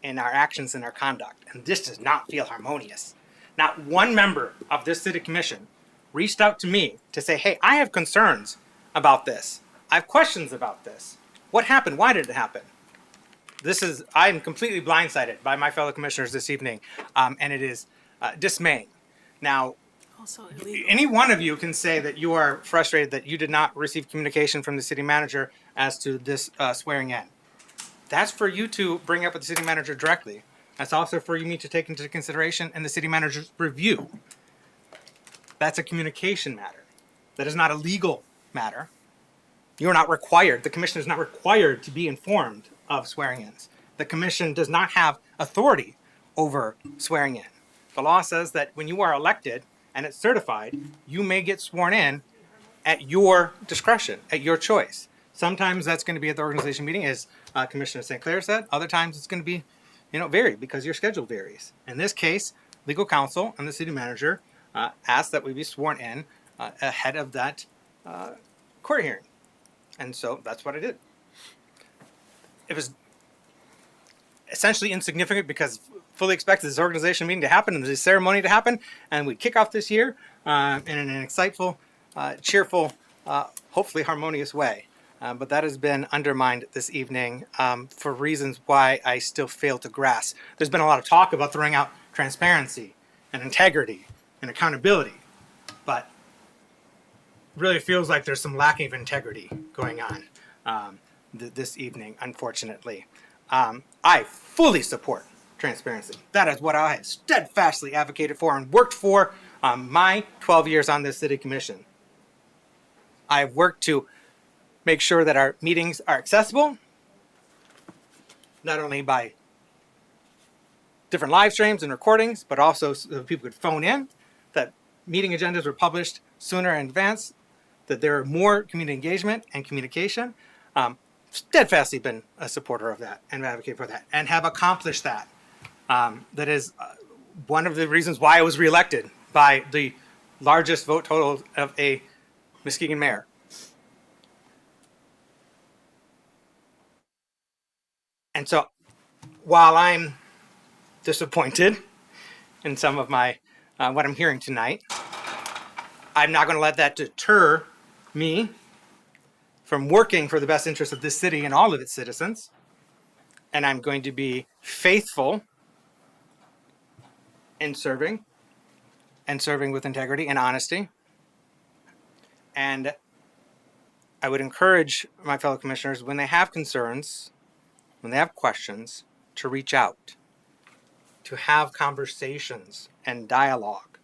in our actions and our conduct. And this does not feel harmonious. Not one member of this city commission reached out to me to say, hey, I have concerns about this. I have questions about this. What happened? Why did it happen? I'm completely blindsided by my fellow commissioners this evening, and it is dismaying. Now, any one of you can say that you are frustrated that you did not receive communication from the city manager as to this swearing in. That's for you to bring up with the city manager directly. That's also for you to take into consideration in the city manager's review. That's a communication matter. That is not a legal matter. You're not required, the commission is not required to be informed of swearing-ins. The commission does not have authority over swearing in. The law says that when you are elected and it's certified, you may get sworn in at your discretion, at your choice. Sometimes that's going to be at the organization meeting, as Commissioner St. Clair said. Other times it's going to be, vary because your schedule varies. In this case, legal counsel and the city manager asked that we be sworn in ahead of that court hearing. And so that's what I did. It was essentially insignificant because fully expected this organization meeting to happen and this ceremony to happen. And we kick off this year in an exciteful, cheerful, hopefully harmonious way. But that has been undermined this evening for reasons why I still fail to grasp. There's been a lot of talk about throwing out transparency and integrity and accountability, but really feels like there's some lacking of integrity going on this evening, unfortunately. I fully support transparency. That is what I have steadfastly advocated for and worked for my 12 years on this city commission. I've worked to make sure that our meetings are accessible, not only by different live streams and recordings, but also so that people could phone in, that meeting agendas were published sooner in advance, that there are more community engagement and communication. Steadfastly been a supporter of that and advocate for that and have accomplished that. That is one of the reasons why I was reelected by the largest vote total of a Muskegon mayor. And so while I'm disappointed in some of my what I'm hearing tonight, I'm not going to let that deter me from working for the best interest of this city and all of its citizens. And I'm going to be faithful in serving and serving with integrity and honesty. And I would encourage my fellow commissioners, when they have concerns, when they have questions, to reach out, to have conversations and dialogue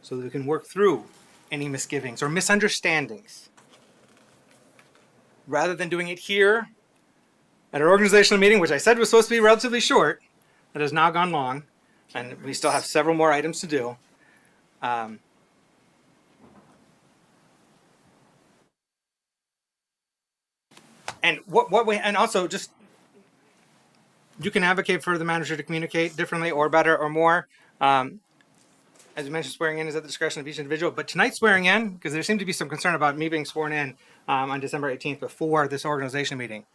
so that we can work through any misgivings or misunderstandings. Rather than doing it here at our organizational meeting, which I said was supposed to be relatively short, that has now gone long, and we still have several more items to do. And and also just, you can advocate for the manager to communicate differently or better or more. As you mentioned, swearing in is at the discretion of each individual. But tonight's swearing in, because there seemed to be some concern about me being sworn in on December 18th before this organization meeting.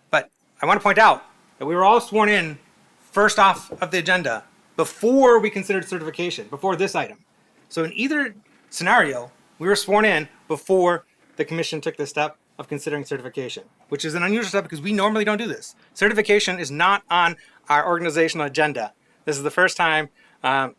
But I want to point out that we were all sworn in first off of the agenda before we considered certification, before this item. So in either scenario, we were sworn in before the commission took the step of considering certification, which is an unusual step because we normally don't do this. Certification is not on our organizational agenda. This is the first time, to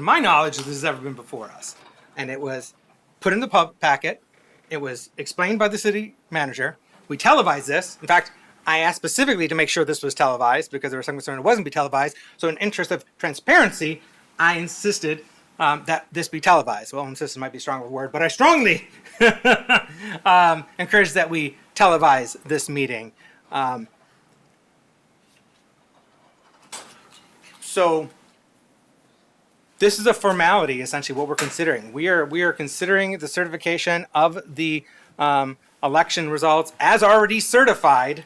my knowledge, this has ever been before us. And it was put in the pub packet. It was explained by the city manager. We televised this. In fact, I asked specifically to make sure this was televised because there was some concern it wasn't be televised. So in interest of transparency, I insisted that this be televised. Well, insisted might be a strong word, but I strongly encourage that we televise this meeting. So this is a formality, essentially, what we're considering. We are considering the certification of the election results as already certified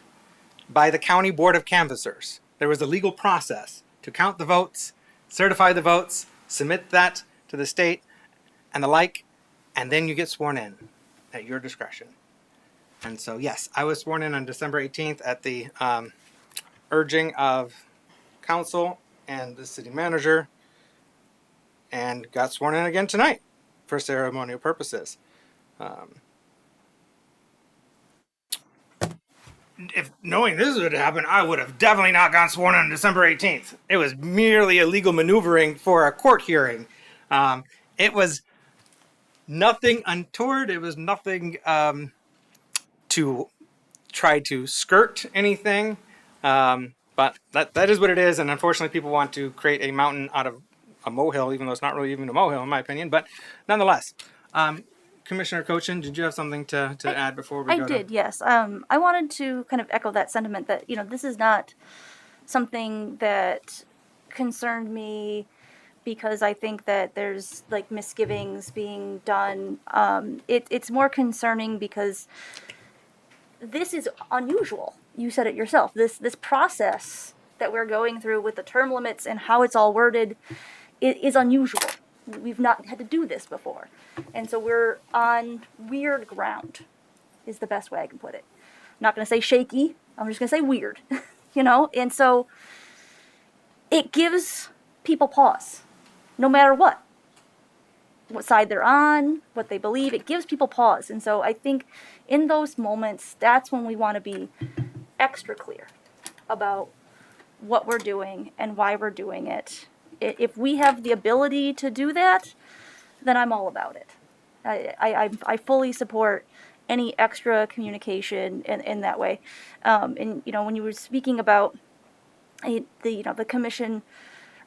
by the County Board of Canvassers. There was a legal process to count the votes, certify the votes, submit that to the state and the like, and then you get sworn in at your discretion. And so, yes, I was sworn in on December 18th at the urging of council and the city manager, and got sworn in again tonight for ceremonial purposes. If knowing this would happen, I would have definitely not gotten sworn in on December 18th. It was merely a legal maneuvering for a court hearing. It was nothing untoward. It was nothing to try to skirt anything. But that is what it is. And unfortunately, people want to create a mountain out of a molehill, even though it's not really even a molehill, in my opinion. But nonetheless, Commissioner Cochin, did you have something to add before we go? I did, yes. I wanted to kind of echo that sentiment that, this is not something that concerned me because I think that there's like misgivings being done. It's more concerning because this is unusual. You said it yourself. This process that we're going through with the term limits and how it's all worded, it is unusual. We've not had to do this before. And so we're on weird ground, is the best way I can put it. I'm not going to say shaky. I'm just going to say weird, And so it gives people pause, no matter what side they're on, what they believe. It gives people pause. And so I think in those moments, that's when we want to be extra clear about what we're doing and why we're doing it. If we have the ability to do that, then I'm all about it. I fully support any extra communication in that way. And when you were speaking about the commission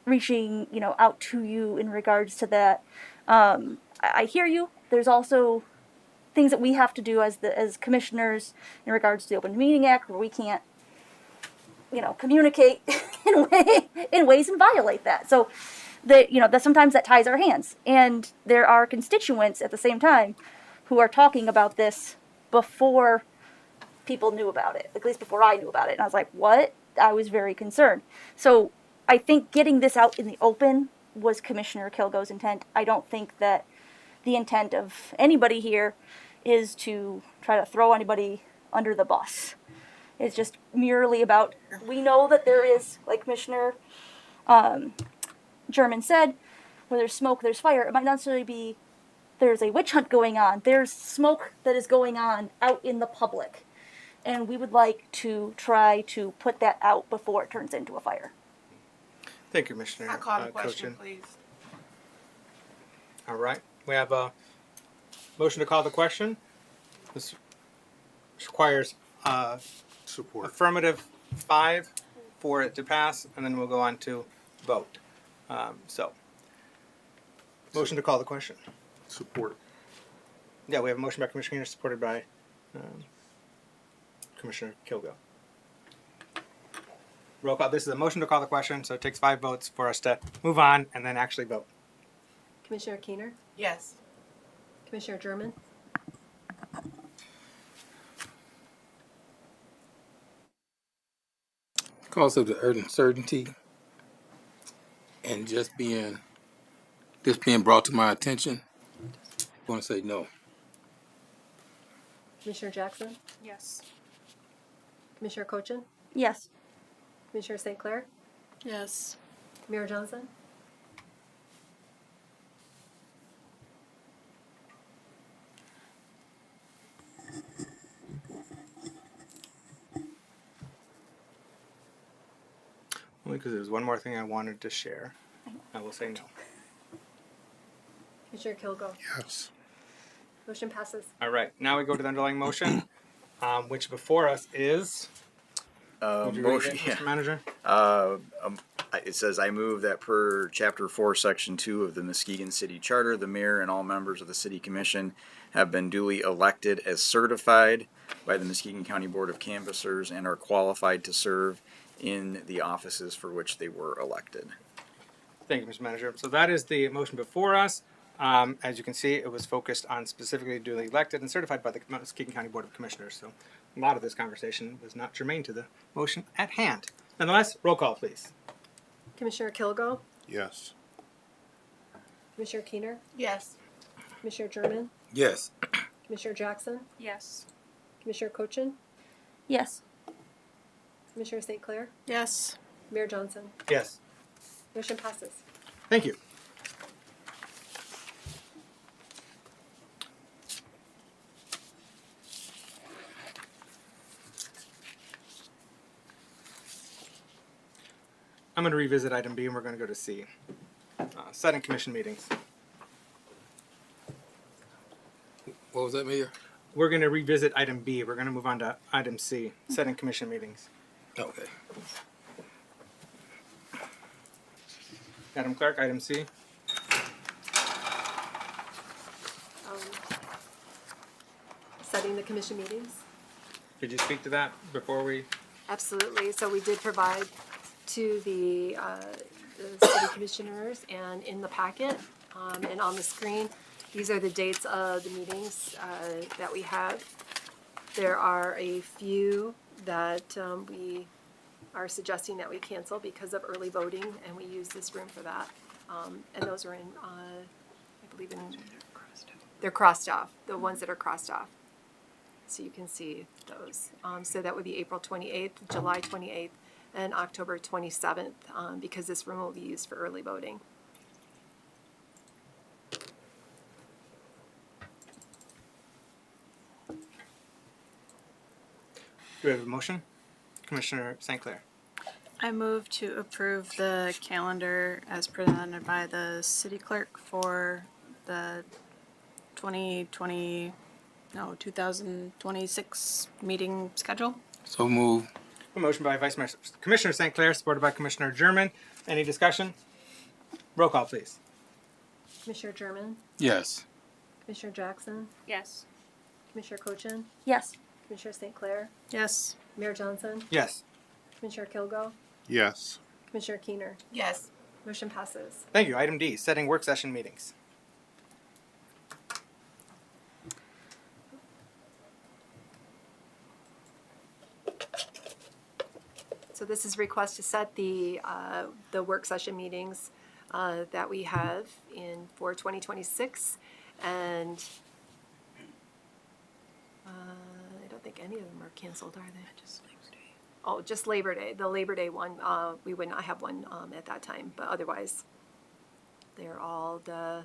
reaching out to you in regards to that, I hear you. There's also things that we have to do as commissioners in regards to the Open Meeting Act, where we can't, communicate in ways and violate that. So that sometimes that ties our hands. And there are constituents at the same time who are talking about this before people knew about it, at least before I knew about it. And I was like, what? I was very concerned. So I think getting this out in the open was Commissioner Kilgo's intent. I don't think that the intent of anybody here is to try to throw anybody under the bus. It's just merely about, we know that there is, like Commissioner German said, where there's smoke, there's fire. It might not necessarily be there's a witch hunt going on. There's smoke that is going on out in the public. And we would like to try to put that out before it turns into a fire. Thank you, Commissioner. I call the question, Cochin. please. All right. We have a motion to call the question. This requires Support. affirmative 5 for it to pass, and then we'll go on to vote. Motion to call the question. Support. Yeah, we have a motion by Commissioner Keener, supported by Commissioner Kilgo. Roll call. This is a motion to call the question, so it takes 5 votes for us to move on and then actually vote. Commissioner Keener, Yes. Commissioner German, Because of the uncertainty and this being brought to my attention, I want to say no. Commissioner Jackson, Yes. Commissioner Cochin, Yes. Commissioner St. Clair, Yes. Mayor Johnson. Only because there's one more thing I wanted to share. I will say no. Commissioner Kilgo. Yes. Motion passes. All right. Now we go to the underlying motion, which before us is. Would you read Motion, it, yeah. Mr. Manager? It says, I move that per Chapter 4, Section 2 of the Muskegon City Charter, the mayor and all members of the city commission have been duly elected as certified by the Muskegon County Board of Canvassers and are qualified to serve in the offices for which they were elected. Thank you, Mr. Manager. So that is the motion before us. As you can see, it was focused on specifically duly elected and certified by the Muskegon County Board of Commissioners. So a lot of this conversation was not germane to the motion at hand. Nonetheless, roll call, please. Commissioner Kilgo, Yes. Commissioner Keener, Yes. Commissioner German, Yes. Commissioner Jackson, Yes. Commissioner Cochin, Yes. Commissioner St. Clair, Yes. Mayor Johnson. Yes. Motion passes. Thank you. I'm going to revisit item B and we're going to go to C. Setting commission meetings. What was that, Mayor? We're going to revisit item B. We're going to move on to item C, setting commission meetings. Okay. Madam Clerk, item C. Setting the commission meetings. Could you speak to that before we? Absolutely. So we did provide to the city commissioners and in the packet and on the screen, these are the dates of the meetings that we have. There are a few that we are suggesting that we cancel because of early voting, and we use this room for that. And those are in, I believe they're crossed off, the ones that are crossed off. So you can see those. So that would be April 28th, July 28th, and October 27th, because this room will be used for early voting. Do we have a motion? Commissioner St. Clair. I move to approve the calendar as presented by the city clerk for the 2026 meeting schedule. So move. A motion by Vice Mayor, Commissioner St. Clair, supported by Commissioner German. Any discussion? Roll call, please. Commissioner German, Yes. Commissioner Jackson, Yes. Commissioner Cochin, Yes. Commissioner St. Clair, Yes. Mayor Johnson, Yes. Commissioner Kilgo, Yes. Commissioner Keener. Yes. Motion passes. Thank you. Item D, setting work session meetings. So this is request to set the work session meetings that we have for 2026. And I don't think any of them are canceled, are they? Just Labor Day. Oh, just Labor Day. The Labor Day one, we would not have one at that time, but otherwise, they're all the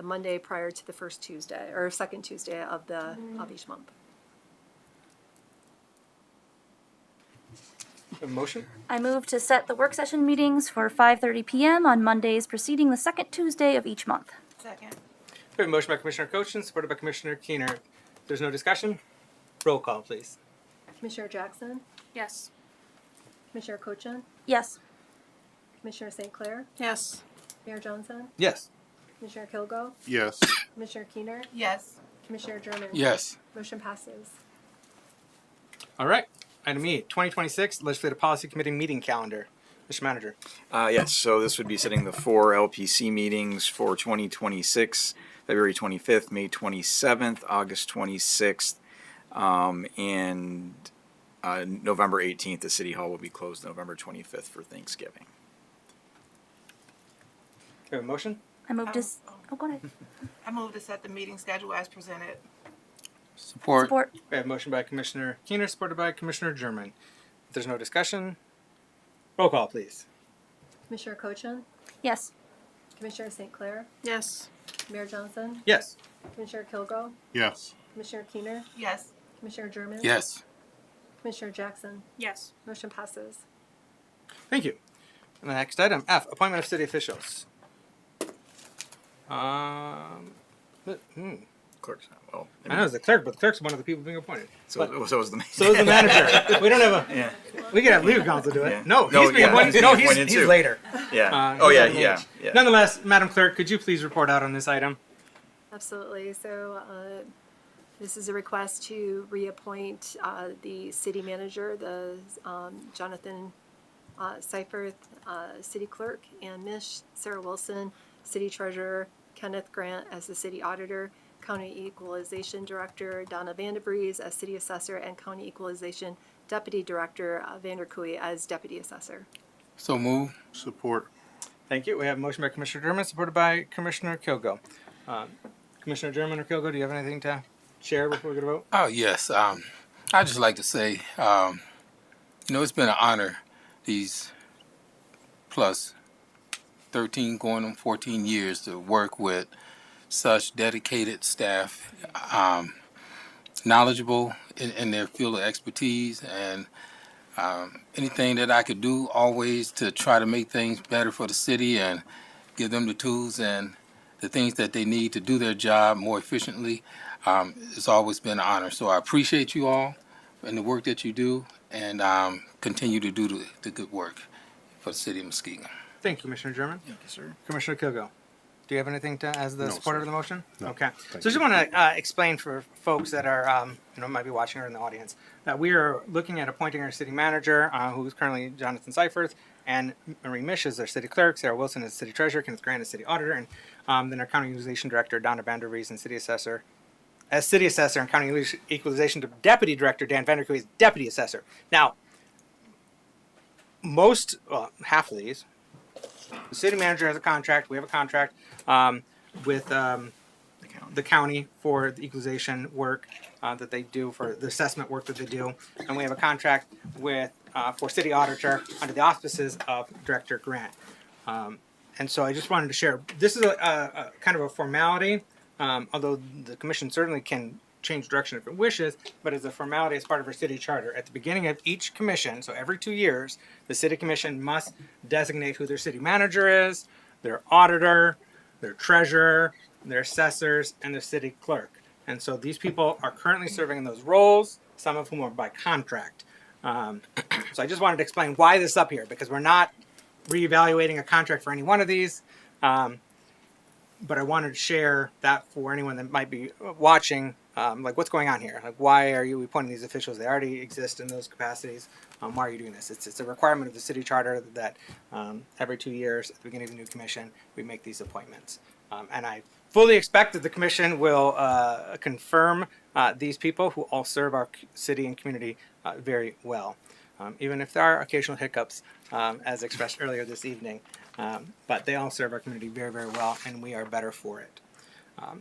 Monday prior to the first Tuesday, or second Tuesday of each month. A motion? I move to set the work session meetings for 5:30 p.m. on Mondays preceding the second Tuesday of each month. Second. We have a motion by Commissioner Cochin, supported by Commissioner Keener. If there's no discussion, roll call, please. Commissioner Jackson, Yes. Commissioner Cochin, Yes. Commissioner St. Clair, Yes. Mayor Johnson, Yes. Commissioner Kilgo, Yes. Commissioner Keener, Yes. Commissioner German. Yes. Motion passes. All right. Item E, 2026 Legislative Policy Committee meeting calendar. Mr. Manager. Yes, so this would be setting the 4 LPC meetings for 2026, February 25th, May 27th, August 26th, and November 18th. The City Hall will be closed November 25th for Thanksgiving. We have a motion? I move to. Oh, go ahead. I move to set the meeting schedule as presented. Support. Support. We have a motion by Commissioner Keener, supported by Commissioner German. If there's no discussion, roll call, please. Commissioner Cochin, Yes. Commissioner St. Clair, Yes. Mayor Johnson, Yes. Commissioner Kilgo, Yes. Commissioner Keener, Yes. Commissioner German. Yes. Commissioner Jackson. Yes. Motion passes. Thank you. And the next item, F, appointment of city officials. Clerk's well. I know it's the clerk, but the clerk's one of the people being appointed. So is the So is the manager. We don't have a. Yeah. We could have legal counsel do it. Yeah. No, No, he's being yeah, appointed. he's No, being appointed he's too. later. Yeah. He's Oh yeah. on Yeah. age. Yeah. Nonetheless, Madam Clerk, could you please report out on this item? Absolutely. So this is a request to reappoint the city manager, Jonathan Seifert, city clerk, and Miss Sarah Wilson, city treasurer, Kenneth Grant as the city auditor, county equalization director, Donna Vandebreeze as city assessor, and county equalization deputy director, Vander Kooi as deputy assessor. So move. Support. Thank you. We have a motion by Commissioner German, supported by Commissioner Kilgo. Commissioner German or Kilgo, do you have anything to share before we go to vote? Oh, yes. I'd just like to say, it's been an honor these plus 13 going on 14 years to work with such dedicated staff, knowledgeable in their field of expertise, and anything that I could do always to try to make things better for the city and give them the tools and the things that they need to do their job more efficiently. It's always been an honor. So I appreciate you all and the work that you do, and continue to do the good work for the city of Muskegon. Thank you, Commissioner German. Thank you, sir. Commissioner Kilgo, do you have anything to, as the No, supporter sir. of the motion? No. Okay. Thank So I just you. want to explain for folks that are, might be watching or in the audience, that we are looking at appointing our city manager, who is currently Jonathan Seifert, and Marie Mish is our city clerk, Sarah Wilson is city treasurer, Kenneth Grant is city auditor, and then our county equalization director, Donna Vanderrees, and city assessor. As city assessor and county equalization deputy director, Dan Vanderkooi is deputy assessor. Now, half of these, the city manager has a contract. We have a contract with the county for the equalization work that they do, for the assessment work that they do, and we have a contract with for city auditor under the auspices of Director Grant. And so I just wanted to share. This is a kind of a formality, although the commission certainly can change direction if it wishes, but as a formality as part of our city charter. At the beginning of each commission, so every 2 years, the city commission must designate who their city manager is, their auditor, their treasurer, their assessors, and their city clerk. And so these people are currently serving in those roles, some of whom are by contract. So I just wanted to explain why this is up here, because we're not reevaluating a contract for any one of these. But I wanted to share that for anyone that might be watching like what's going on here? Like why are you appointing these officials? They already exist in those capacities. Why are you doing this? It's a requirement of the city charter that every 2 years at the beginning of a new commission we make these appointments. And I fully expect that the commission will confirm these people who all serve our city and community very well, even if there are occasional hiccups, as expressed earlier this evening. But they all serve our community very, very well, and we are better for it.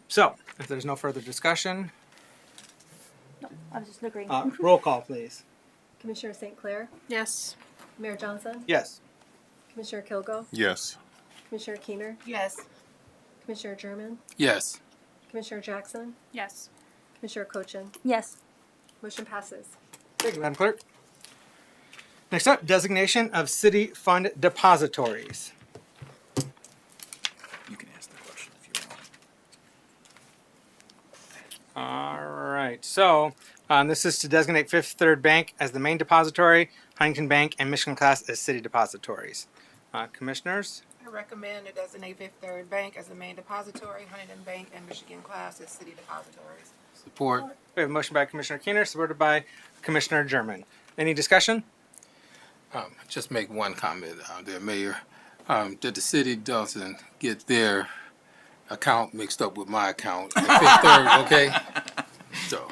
So, if there's no further discussion, I was just agreeing. roll call, please. Commissioner St. Clair, Yes. Mayor Johnson, Yes. Commissioner Kilgo, Yes. Commissioner Keener, Yes. Commissioner German, Yes. Commissioner Jackson, Yes. Commissioner Cochin. Yes. Motion passes. Thank you, Madam Clerk. Next up, designation of city fund depositories. You can ask the question if you want. All right, so this is to designate Fifth Third Bank as the main depository, Huntington Bank and Michigan Class as city depositories. Commissioners? I recommend to designate Fifth Third Bank as the main depository, Huntington Bank and Michigan Class as city depositories. Support. We have a motion by Commissioner Keener, supported by Commissioner German. Any discussion? Just make one comment there, Mayor. That the city doesn't get their account mixed up with my account at Fifth Third, okay? So,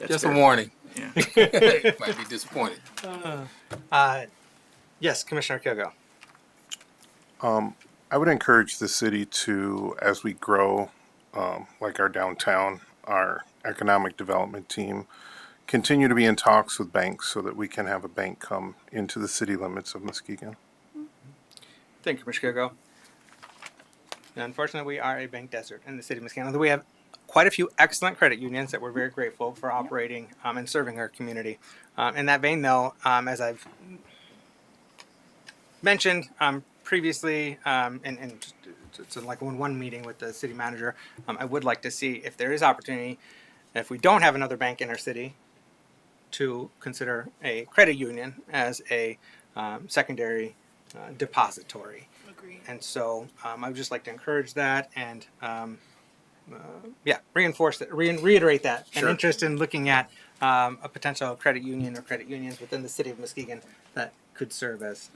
just fair. a warning. Yeah. Might be disappointed. Yes, Commissioner Kilgo. I would encourage the city to, as we grow, like our downtown, our economic development team, continue to be in talks with banks so that we can have a bank come into the city limits of Muskegon. Thank you, Commissioner Kilgo. Unfortunately, we are a bank desert in the city of Muskegon, although we have quite a few excellent credit unions that we're very grateful for operating and serving our community. In that vein, though, as I've mentioned previously, and it's like one meeting with the city manager, I would like to see if there is opportunity, if we don't have another bank in our city, to consider a credit union as a secondary depository. Agreed. And so I would just like to encourage that and reinforce that, reiterate that, an Sure. interest in looking at a potential credit union or credit unions within the city of Muskegon that could serve as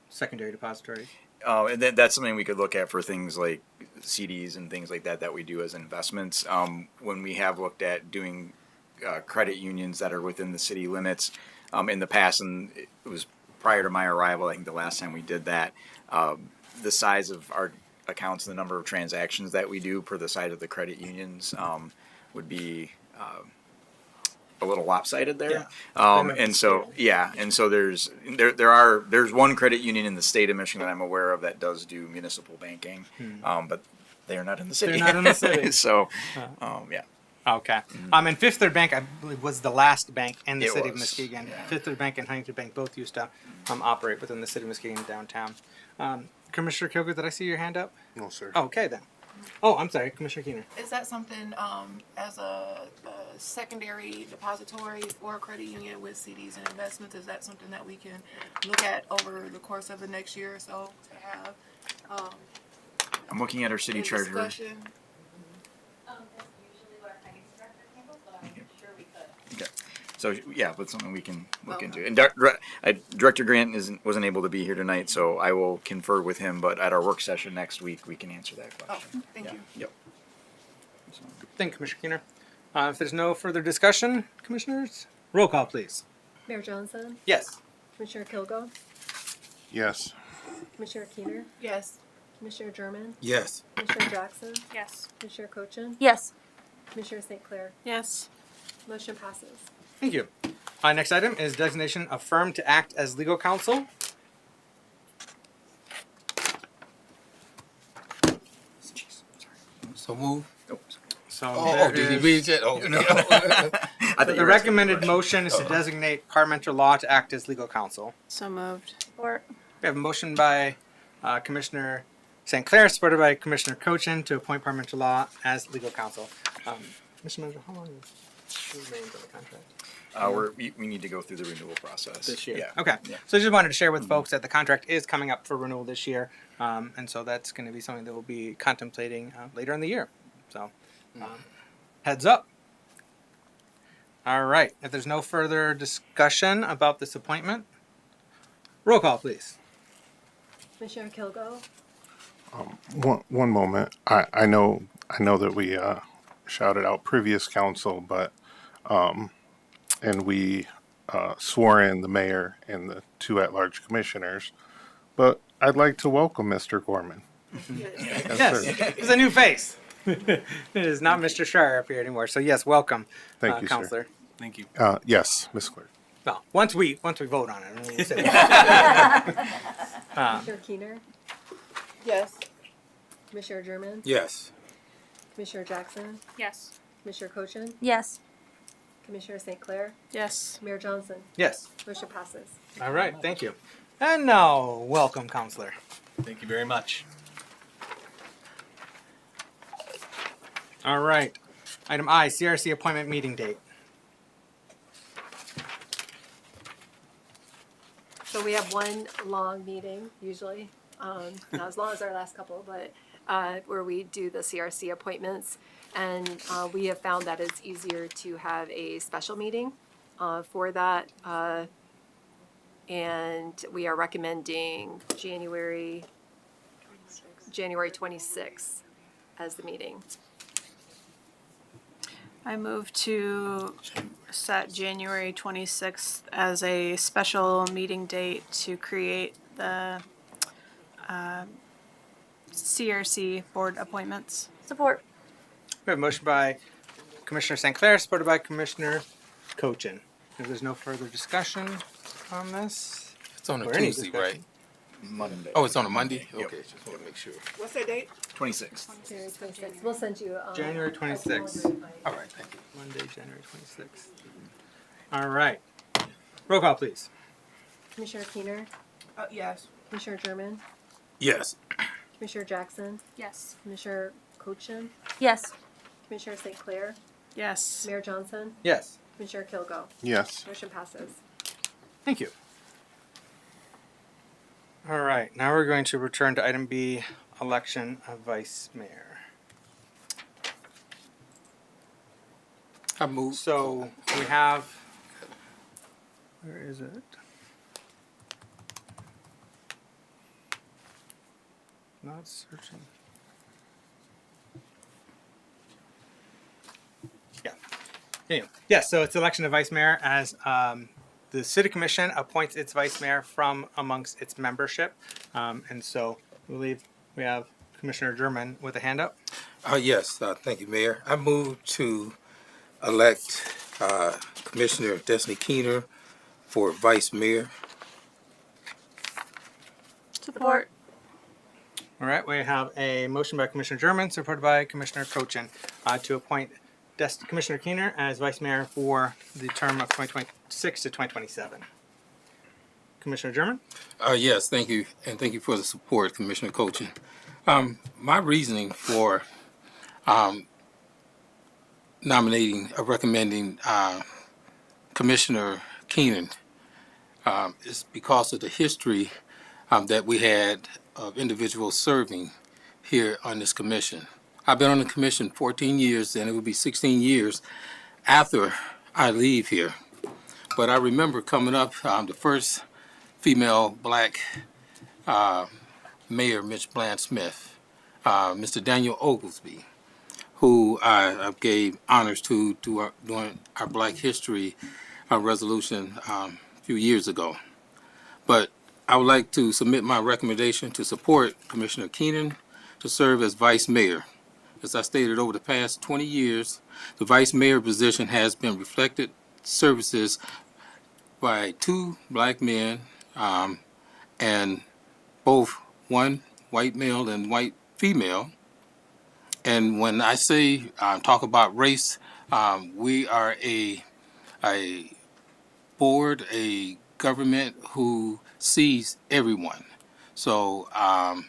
secondary depositories. And that's something we could look at for things like CDs and things like that we do as investments. When we have looked at doing credit unions that are within the city limits in the past, and it was prior to my arrival, I think the last time we did that, the size of our accounts and the number of transactions that we do per the size of the credit unions would be a little lopsided there. And so there's one credit union in the state of Michigan that I'm aware of that does do municipal banking, but they are not in the city. They're not in the city. So, yeah. Okay. And Fifth Third Bank, I believe, was the last bank in the It city of was, Muskegon. yeah. Fifth Third Bank and Huntington Bank both used to operate within the city of Muskegon downtown. Commissioner Kilgour, did I see your hand up? No, sir. Oh, okay, then. Oh, I'm sorry, Commissioner Keener. Is that something as a secondary depository for a credit union with CDs and investments? Is that something that we can look at over the course of the next year or so to have I'm looking at our city in treasurer. discussion? That's usually what our finance director handles, but I'm sure we could. Okay. So yeah, that's something we can look into. And Director Grant wasn't able to be here tonight, so I will confer with him. But at our work session next week, we can answer that Oh, question. thank you. Yep. Thank you, Commissioner Keener. If there's no further discussion, Commissioners, roll call, please. Mayor Johnson, Yes. Commissioner Kilgo, Yes. Commissioner Keener, Yes. Commissioner German, Yes. Commissioner Jackson, Yes. Commissioner Cochin, Yes. Commissioner St. Clair. Yes. Motion passes. Thank you. Next item is designation of firm to act as legal counsel. So move. Oh, sorry. So Oh, there did he is- read it? Oh, I thought you the were recommended asking motion is to designate parliamentary law to act as legal counsel. So moved. Or We have a motion by Commissioner St. Clair, supported by Commissioner Cochin, to appoint parliamentary law as legal counsel. Mr. Manager, how long remains of the contract? we need to go through the renewal process This year. Yeah. Okay. Yeah. So I just wanted to share with folks that the contract is coming up for renewal this year, and so that's going to be something that we'll be contemplating later in the year. So, Heads up. All right. If there's no further discussion about this appointment, roll call, please. Commissioner Kilgo, One moment. I know that we shouted out previous council, but and we swore in the mayor and the two at-large commissioners. But I'd like to welcome Mr. Gorman. Yes, it's a new face. It is not Mr. Shire up here anymore. So yes, welcome, Thank you, sir. Counselor. Thank you. Yes, Ms. Clerk. Well, once we vote on it. We'll say Commissioner Keener, Yes. Commissioner German, Yes. Commissioner Jackson, Yes. Commissioner Cochin, Yes. Commissioner St. Clair, Yes. Mayor Johnson. yes. Motion passes. All right. Thank you. And now, welcome, Counselor. Thank you very much. All right. Item I, CRC appointment meeting date. So we have one long meeting usually, not as long as our last couple, but where we do the CRC appointments. And we have found that it's easier to have a special meeting for that. And we are recommending January 26th as the meeting. I move to set January 26th as a special meeting date to create the CRC board appointments. Support. We have a motion by Commissioner St. Clair, supported by Commissioner Cochin. If there's no further discussion on this, It's on a or any Tuesday, discussion. right? Monday. Oh, it's on a Monday? Okay, just want to make sure. What's that date? 26th. January 26th. We'll send you. January a 26th. calendar invite. All right, thank you. Monday, January 26th. All right. Roll call, please. Commissioner Keener, Yes. Commissioner German, Yes. Commissioner Jackson, Yes. Commissioner Cochin, Yes. Commissioner St. Clair, Yes. Mayor Johnson, Yes. Commissioner Kilgo. Yes. Motion passes. Thank you. All right. Now we're going to return to item B, election of vice mayor. I move. So we have, where is it? Not searching. Yeah. Anyway, yeah, so it's election of vice mayor as the city commission appoints its vice mayor from amongst its membership. And so I believe we have Commissioner German with a hand up. Yes, thank you, Mayor. I move to elect Commissioner Destiny Keener for vice mayor. Support. All right, we have a motion by Commissioner German, supported by Commissioner Cochin, to appoint Commissioner Keener as vice mayor for the term of 2026 to 2027. Commissioner German? Yes, thank you, and thank you for the support, Commissioner Cochin. My reasoning for recommending Commissioner Keenan is because of the history that we had of individuals serving here on this commission. I've been on the commission 14 years, and it will be 16 years after I leave here. But I remember coming up, the first female black mayor, Mitch Bland Smith, Mr. Daniel Oglesby, who I gave honors to during our Black History resolution a few years ago. But I would like to submit my recommendation to support Commissioner Keenan to serve as vice mayor. As I stated, over the past 20 years, the vice mayor position has been reflected services by two black men, and both one white male and white female. And when I say talk about race, we are a board, a government who sees everyone. So I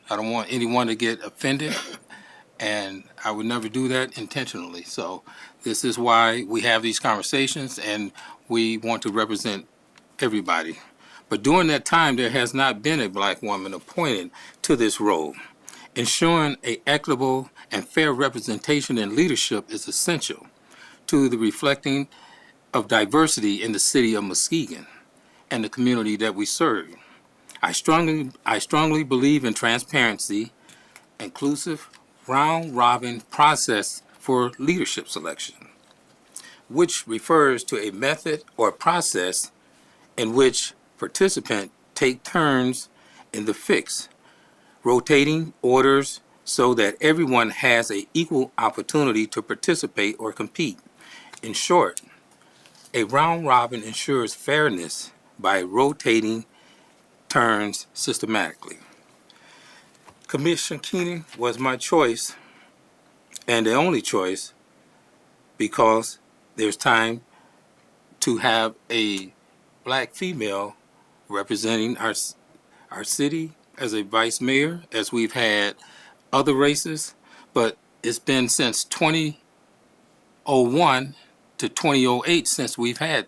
don't want anyone to get offended, and I would never do that intentionally. So this is why we have these conversations, and we want to represent everybody. But during that time, there has not been a black woman appointed to this role. Ensuring a equitable and fair representation in leadership is essential to the reflecting of diversity in the city of Muskegon and the community that we serve. I strongly believe in transparency, inclusive, round-robin process for leadership selection, which refers to a method or process in which participants take turns in the fix, rotating orders so that everyone has an equal opportunity to participate or compete. In short, a round robin ensures fairness by rotating turns systematically. Commissioner Keenan was my choice and the only choice because there's time to have a black female representing our city as a vice mayor, as we've had other races, but it's been since 2001 to 2008 since we've had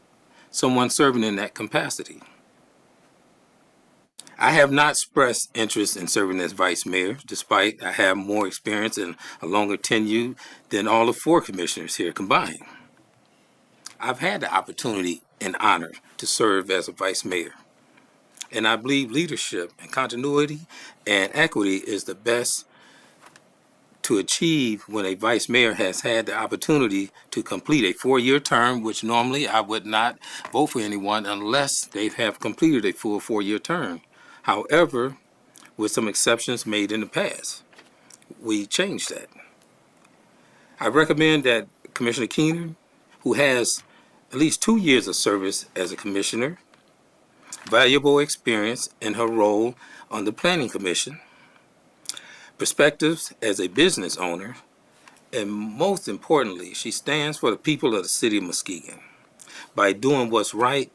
someone serving in that capacity. I have not expressed interest in serving as vice mayor, despite I have more experience and a longer tenure than all the 4 commissioners here combined. I've had the opportunity and honor to serve as a vice mayor. And I believe leadership and continuity and equity is the best to achieve when a vice mayor has had the opportunity to complete a 4-year term, which normally I would not vote for anyone unless they have completed a full 4-year term. However, with some exceptions made in the past, we changed that. I recommend that Commissioner Keener, who has at least 2 years of service as a commissioner, valuable experience in her role on the Planning Commission, perspectives as a business owner, and most importantly, she stands for the people of the city of Muskegon by doing what's right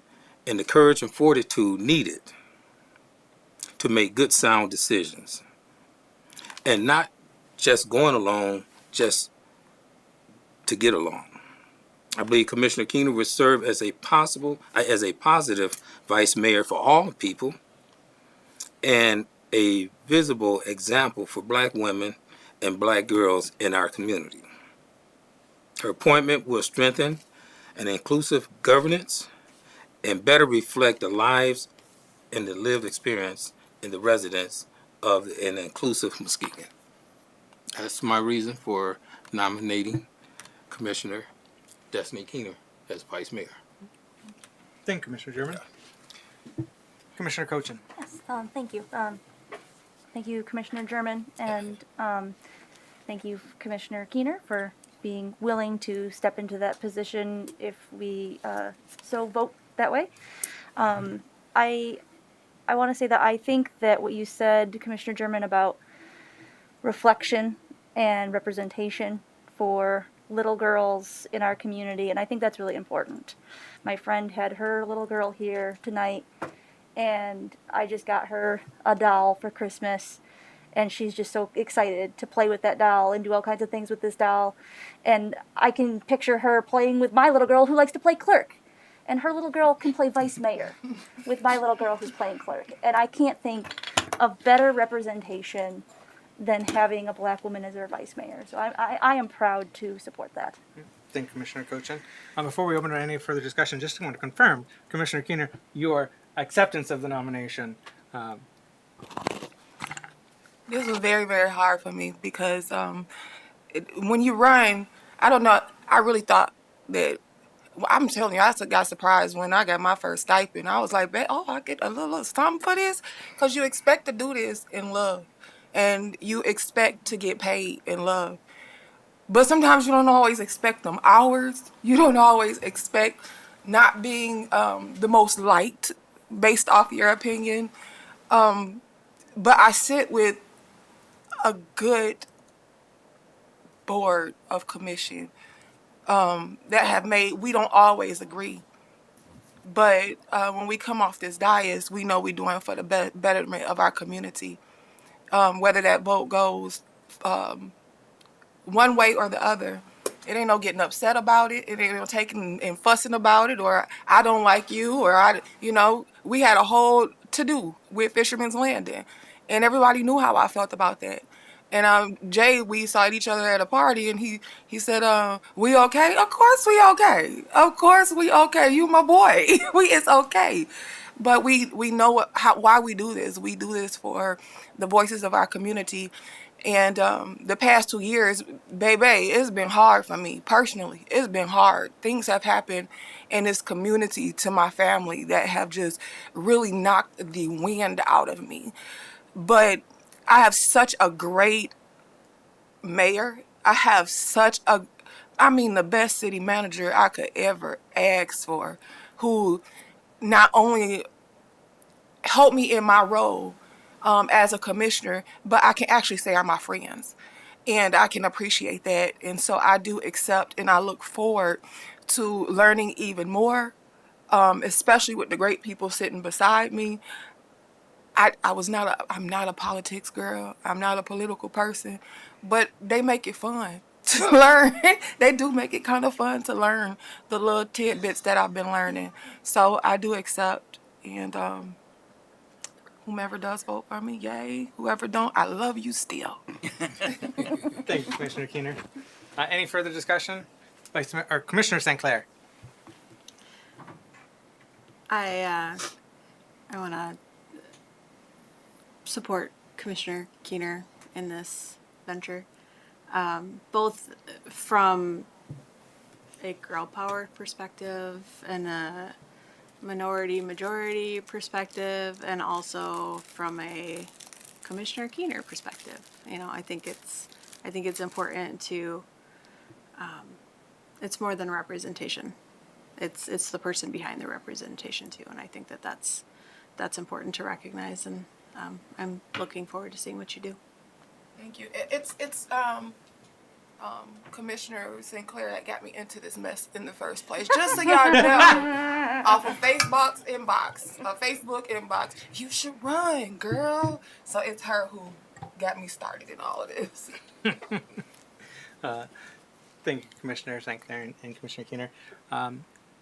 and the courage and fortitude needed to make good, sound decisions and not just going along just to get along. I believe Commissioner Keener would serve as a positive vice mayor for all people and a visible example for black women and black girls in our community. Her appointment will strengthen an inclusive governance and better reflect the lives and the lived experience in the residents of an inclusive Muskegon. That's my reason for nominating Commissioner Destiny Keener as Vice Mayor. Thank you, Commissioner German. Commissioner Cochin. Yes, thank you. Thank you, Commissioner German, and thank you, Commissioner Keener, for being willing to step into that position if we so vote that way. I want to say that I think that what you said, Commissioner German, about reflection and representation for little girls in our community, and I think that's really important. My friend had her little girl here tonight, and I just got her a doll for Christmas, and she's just so excited to play with that doll and do all kinds of things with this doll. And I can picture her playing with my little girl who likes to play clerk, and her little girl can play vice mayor with my little girl who's playing clerk. And I can't think of better representation than having a black woman as our vice mayor. So I am proud to support that. Thank you, Commissioner Cochin. Before we open to any further discussion, just want to confirm, Commissioner Keener, your acceptance of the nomination. This was very, very hard for me because when you run, I don't know, I really thought that, well, I'm telling you, I got surprised when I got my first stipend. I was like, oh, I get a little something for this? Because you expect to do this in love, and you expect to get paid in love. But sometimes you don't always expect them hours. You don't always expect not being the most liked based off your opinion. But I sit with a good board of commission that have made, we don't always agree. But when we come off this dais, we know we're doing for the betterment of our community. Whether that vote goes one way or the other, it ain't no getting upset about it. It ain't no taking and fussing about it, or I don't like you, or we had a whole to-do with Fisherman's Landing, and everybody knew how I felt about that. And Jay, we saw each other at a party, and he said, "We okay? Of course we okay. Of course we okay. You my boy. It's okay." But we know why we do this. We do this for the voices of our community. And the past 2 years, baby, it's been hard for me personally. It's been hard. Things have happened in this community to my family that have just really knocked the wind out of me. But I have such a great mayor. I have the best city manager I could ever ask for, who not only helped me in my role as a commissioner, but I can actually say are my friends. And I can appreciate that. And so I do accept and I look forward to learning even more, especially with the great people sitting beside me. I'm not a politics girl. I'm not a political person, but they make it fun to learn. They do make it kind of fun to learn the little tidbits that I've been learning. So I do accept, and whomever does vote for me, yay. Whoever don't, I love you still. Thank you, Commissioner Keener. Any further discussion? Commissioner St. Clair. I want to support Commissioner Keener in this venture, both from a girl power perspective and a majority perspective, and also from a Commissioner Keener perspective. I think it's important to. It's more than representation. It's the person behind the representation too, and I think that's important to recognize. And I'm looking forward to seeing what you do. Thank you. It's Commissioner St. Clair that got me into this mess in the first place. Just so y'all know, off of Facebook inbox, you should run, girl. So it's her who got me started in all of this. Thank you, Commissioner St. Clair and Commissioner Keener.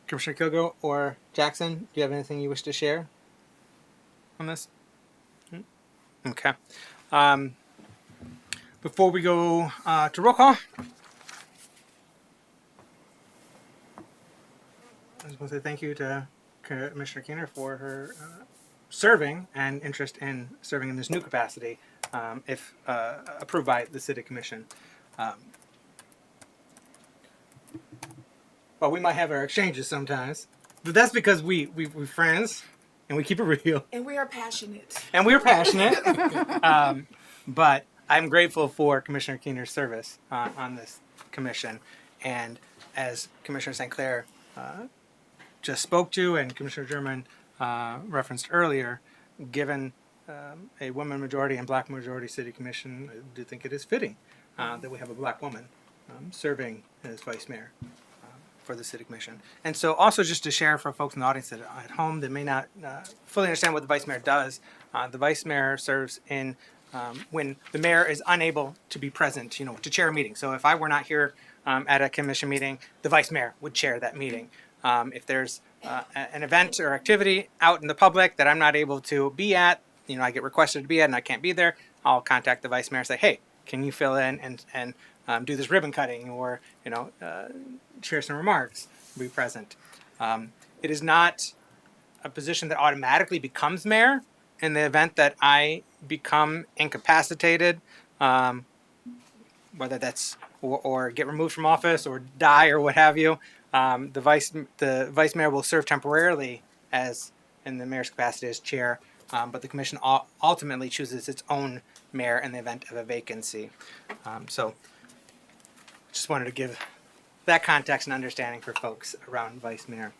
Commissioner Kilgo or Jackson, do you have anything you wish to share on this? Okay. Before we go to roll call, I just want to say thank you to Commissioner Keener for her serving and interest in serving in this new capacity, if approved by the City Commission. Well, we might have our exchanges sometimes, but that's because we're friends and we keep it real. And we are passionate. But I'm grateful for Commissioner Keener's service on this commission. And as Commissioner St. Clair just spoke to and Commissioner German referenced earlier, given a women majority and black majority city commission, I do think it is fitting that we have a black woman serving as vice mayor for the city commission. And so also just to share for folks in the audience that are at home that may not fully understand what the vice mayor does, the vice mayor serves in when the mayor is unable to be present, to chair a meeting. So if I were not here at a commission meeting, the vice mayor would chair that meeting. If there's an event or activity out in the public that I'm not able to be at, I get requested to be at and I can't be there, I'll contact the vice mayor and say, hey, can you fill in and do this ribbon cutting or, share some remarks, be present. It is not a position that automatically becomes mayor in the event that I become incapacitated, whether that's or get removed from office or die or what have you. The vice mayor will serve temporarily as in the mayor's capacity as chair, but the commission ultimately chooses its own mayor in the event of a vacancy. So just wanted to give that context and understanding for folks around vice mayor.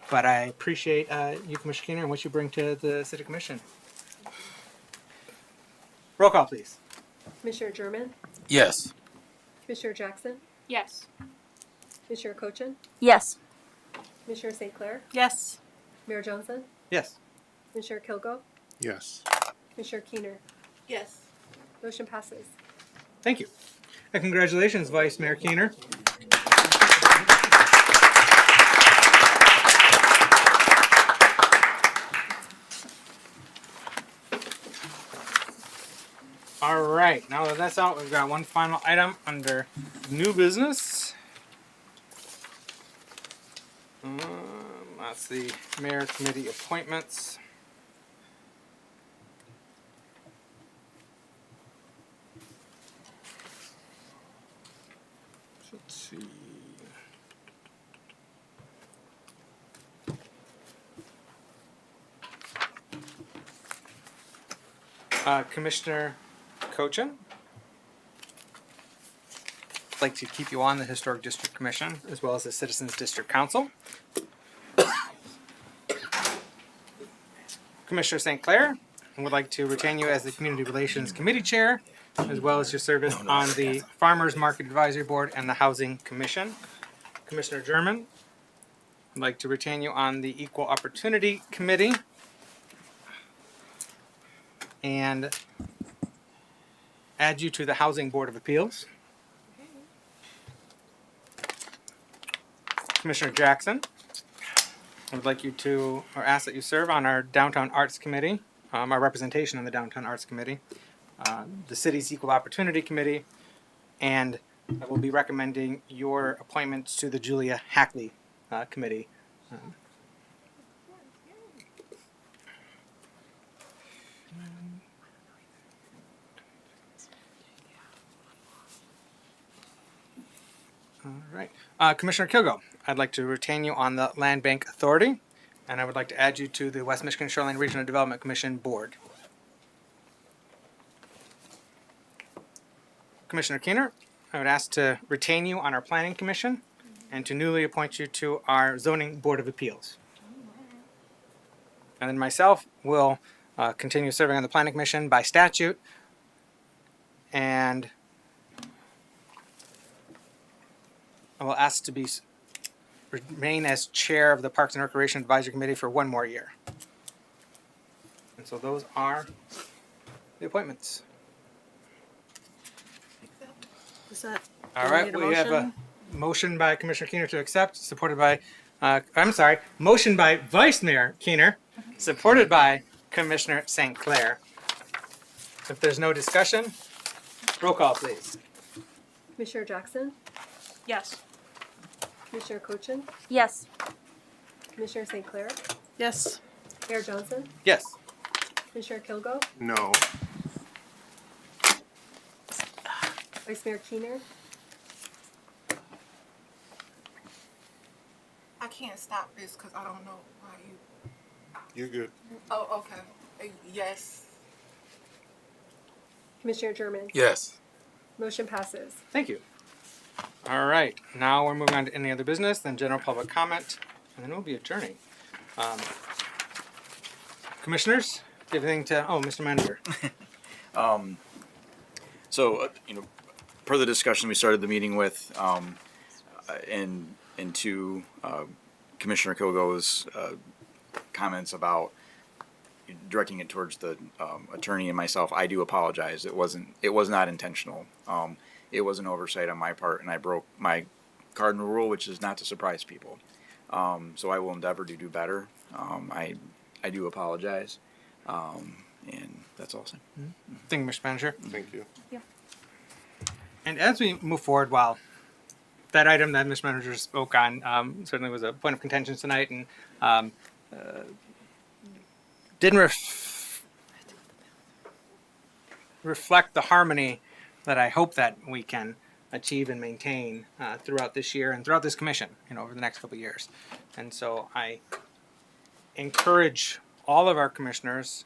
But I appreciate you, Commissioner Keener, and what you bring to the City Commission. Roll call, please. Commissioner German, Yes. Commissioner Jackson, Yes. Commissioner Cochin, Yes. Commissioner St. Clair, Yes. Mayor Johnson, Yes. Commissioner Kilgo, Yes. Commissioner Keener. Yes. Motion passes. Thank you. And congratulations, Vice Mayor Keener. right, now that that's out, we've got one final item under new business. That's the mayor committee appointments. Let's see. Commissioner Cochin. I'd like to keep you on the Historic District Commission as well as the Citizens District Council. Commissioner St. Clair, I would like to retain you as the Community Relations Committee Chair, as well as your service on the Farmers Market Advisory Board and the Housing Commission. Commissioner German, I'd like to retain you on the Equal Opportunity Committee. And add you to the Housing Board of Appeals. Commissioner Jackson, I would like you to, or ask that you serve on our Downtown Arts Committee, our representation on the Downtown Arts Committee, the city's Equal Opportunity Committee, and I will be recommending your appointments to the Julia Hackley Committee. All right. Commissioner Kilgo, I'd like to retain you on the Land Bank Authority, and I would like to add you to the West Michigan Shoreline Regional Development Commission Board. Commissioner Keener, I would ask to retain you on our Planning Commission and to newly appoint you to our Zoning Board of Appeals. And then myself will continue serving on the Planning Commission by statute, and I will ask to remain as chair of the Parks and Recreation Advisory Committee for one more year. And so those are the appointments. Is that? All right, we have a motion by Commissioner Keener to accept, supported by, motion by Vice Mayor Keener, supported by Commissioner St. Clair. If there's no discussion, roll call, please. Commissioner Jackson, Yes. Commissioner Cochin, Yes. Commissioner St. Clair, Yes. Mayor Johnson, Yes. Commissioner Kilgo, No. Vice Mayor Keener, I can't stop this because I don't know why you. You're good. Oh, okay. Yes. Commissioner German. Yes. Motion passes. Thank you. All right, now we're moving on to any other business, then general public comment, and then we'll be adjourning. Commissioners, do you have anything to, Mr. Manager. So, per the discussion we started the meeting with, and to Commissioner Kilgo's comments about directing it towards the attorney and myself, I do apologize. It was not intentional. It was an oversight on my part, and I broke my cardinal rule, which is not to surprise people. So I will endeavor to do better. I do apologize, and that's all I'll say. Thank you, Mr. Manager. Thank you. And as we move forward, while that item that Mr. Manager spoke on certainly was a point of contention tonight, and didn't reflect the harmony that I hope that we can achieve and maintain throughout this year and throughout this commission, over the next couple of years. And so I encourage all of our commissioners,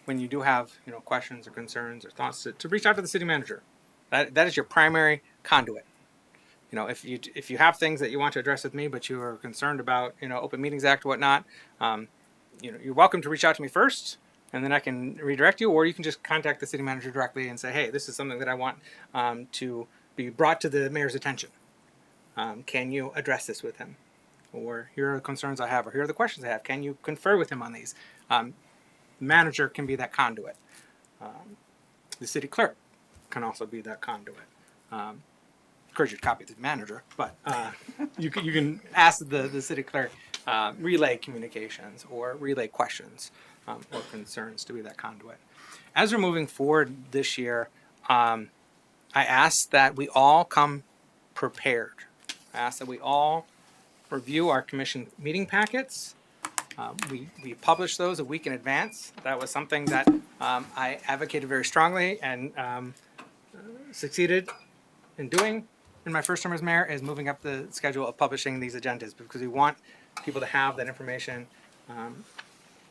when you do have questions or concerns or thoughts, to reach out to the city manager. That is your primary conduit. If you have things that you want to address with me, but you are concerned about Open Meetings Act or whatnot, you're welcome to reach out to me first, and then I can redirect you, or you can just contact the city manager directly and say, hey, this is something that I want to be brought to the mayor's attention. Can you address this with him? Or here are the concerns I have, or here are the questions I have. Can you confer with him on these? Manager can be that conduit. The city clerk can also be that conduit. Encourage you to copy the manager, but you can ask the city clerk relay communications or relay questions or concerns to be that conduit. As we're moving forward this year, I ask that we all come prepared. I ask that we all review our commission meeting packets. We publish those a week in advance. That was something that I advocated very strongly and succeeded in doing in my first term as mayor, is moving up the schedule of publishing these agendas, because we want people to have that information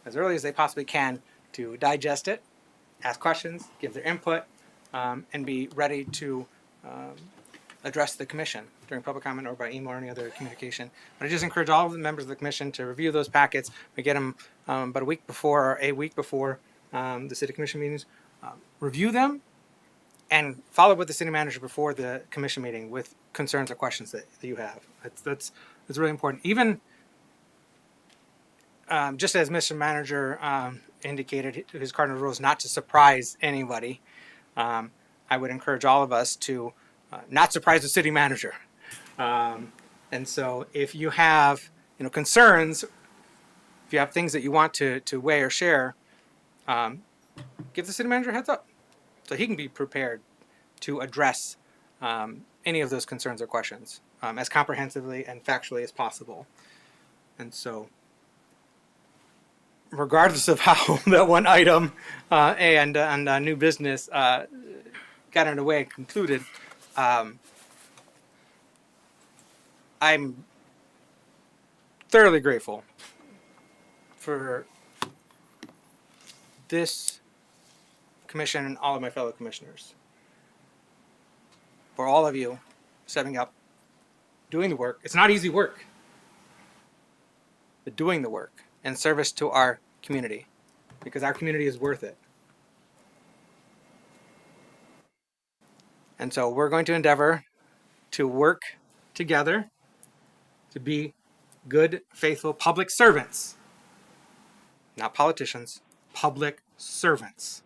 as early as they possibly can to digest it, ask questions, give their input, and be ready to address the commission during public comment or by email or any other communication. But I just encourage all of the members of the commission to review those packets. We get them about a week before or a week before the city commission meetings. Review them and follow up with the city manager before the commission meeting with concerns or questions that you have. That's really important. Even just as Mr. Manager indicated, his cardinal rule is not to surprise anybody. I would encourage all of us to not surprise the city manager. And so if you have concerns, if you have things that you want to weigh or share, give the city manager a heads up so he can be prepared to address any of those concerns or questions as comprehensively and factually as possible. And so regardless of how that one item and new business got underway and concluded, I'm thoroughly grateful for this commission and all of my fellow commissioners, for all of you stepping up, doing the work. It's not easy work, but doing the work in service to our community, because our community is worth it. And so we're going to endeavor to work together to be good, faithful public servants. Not politicians, public servants.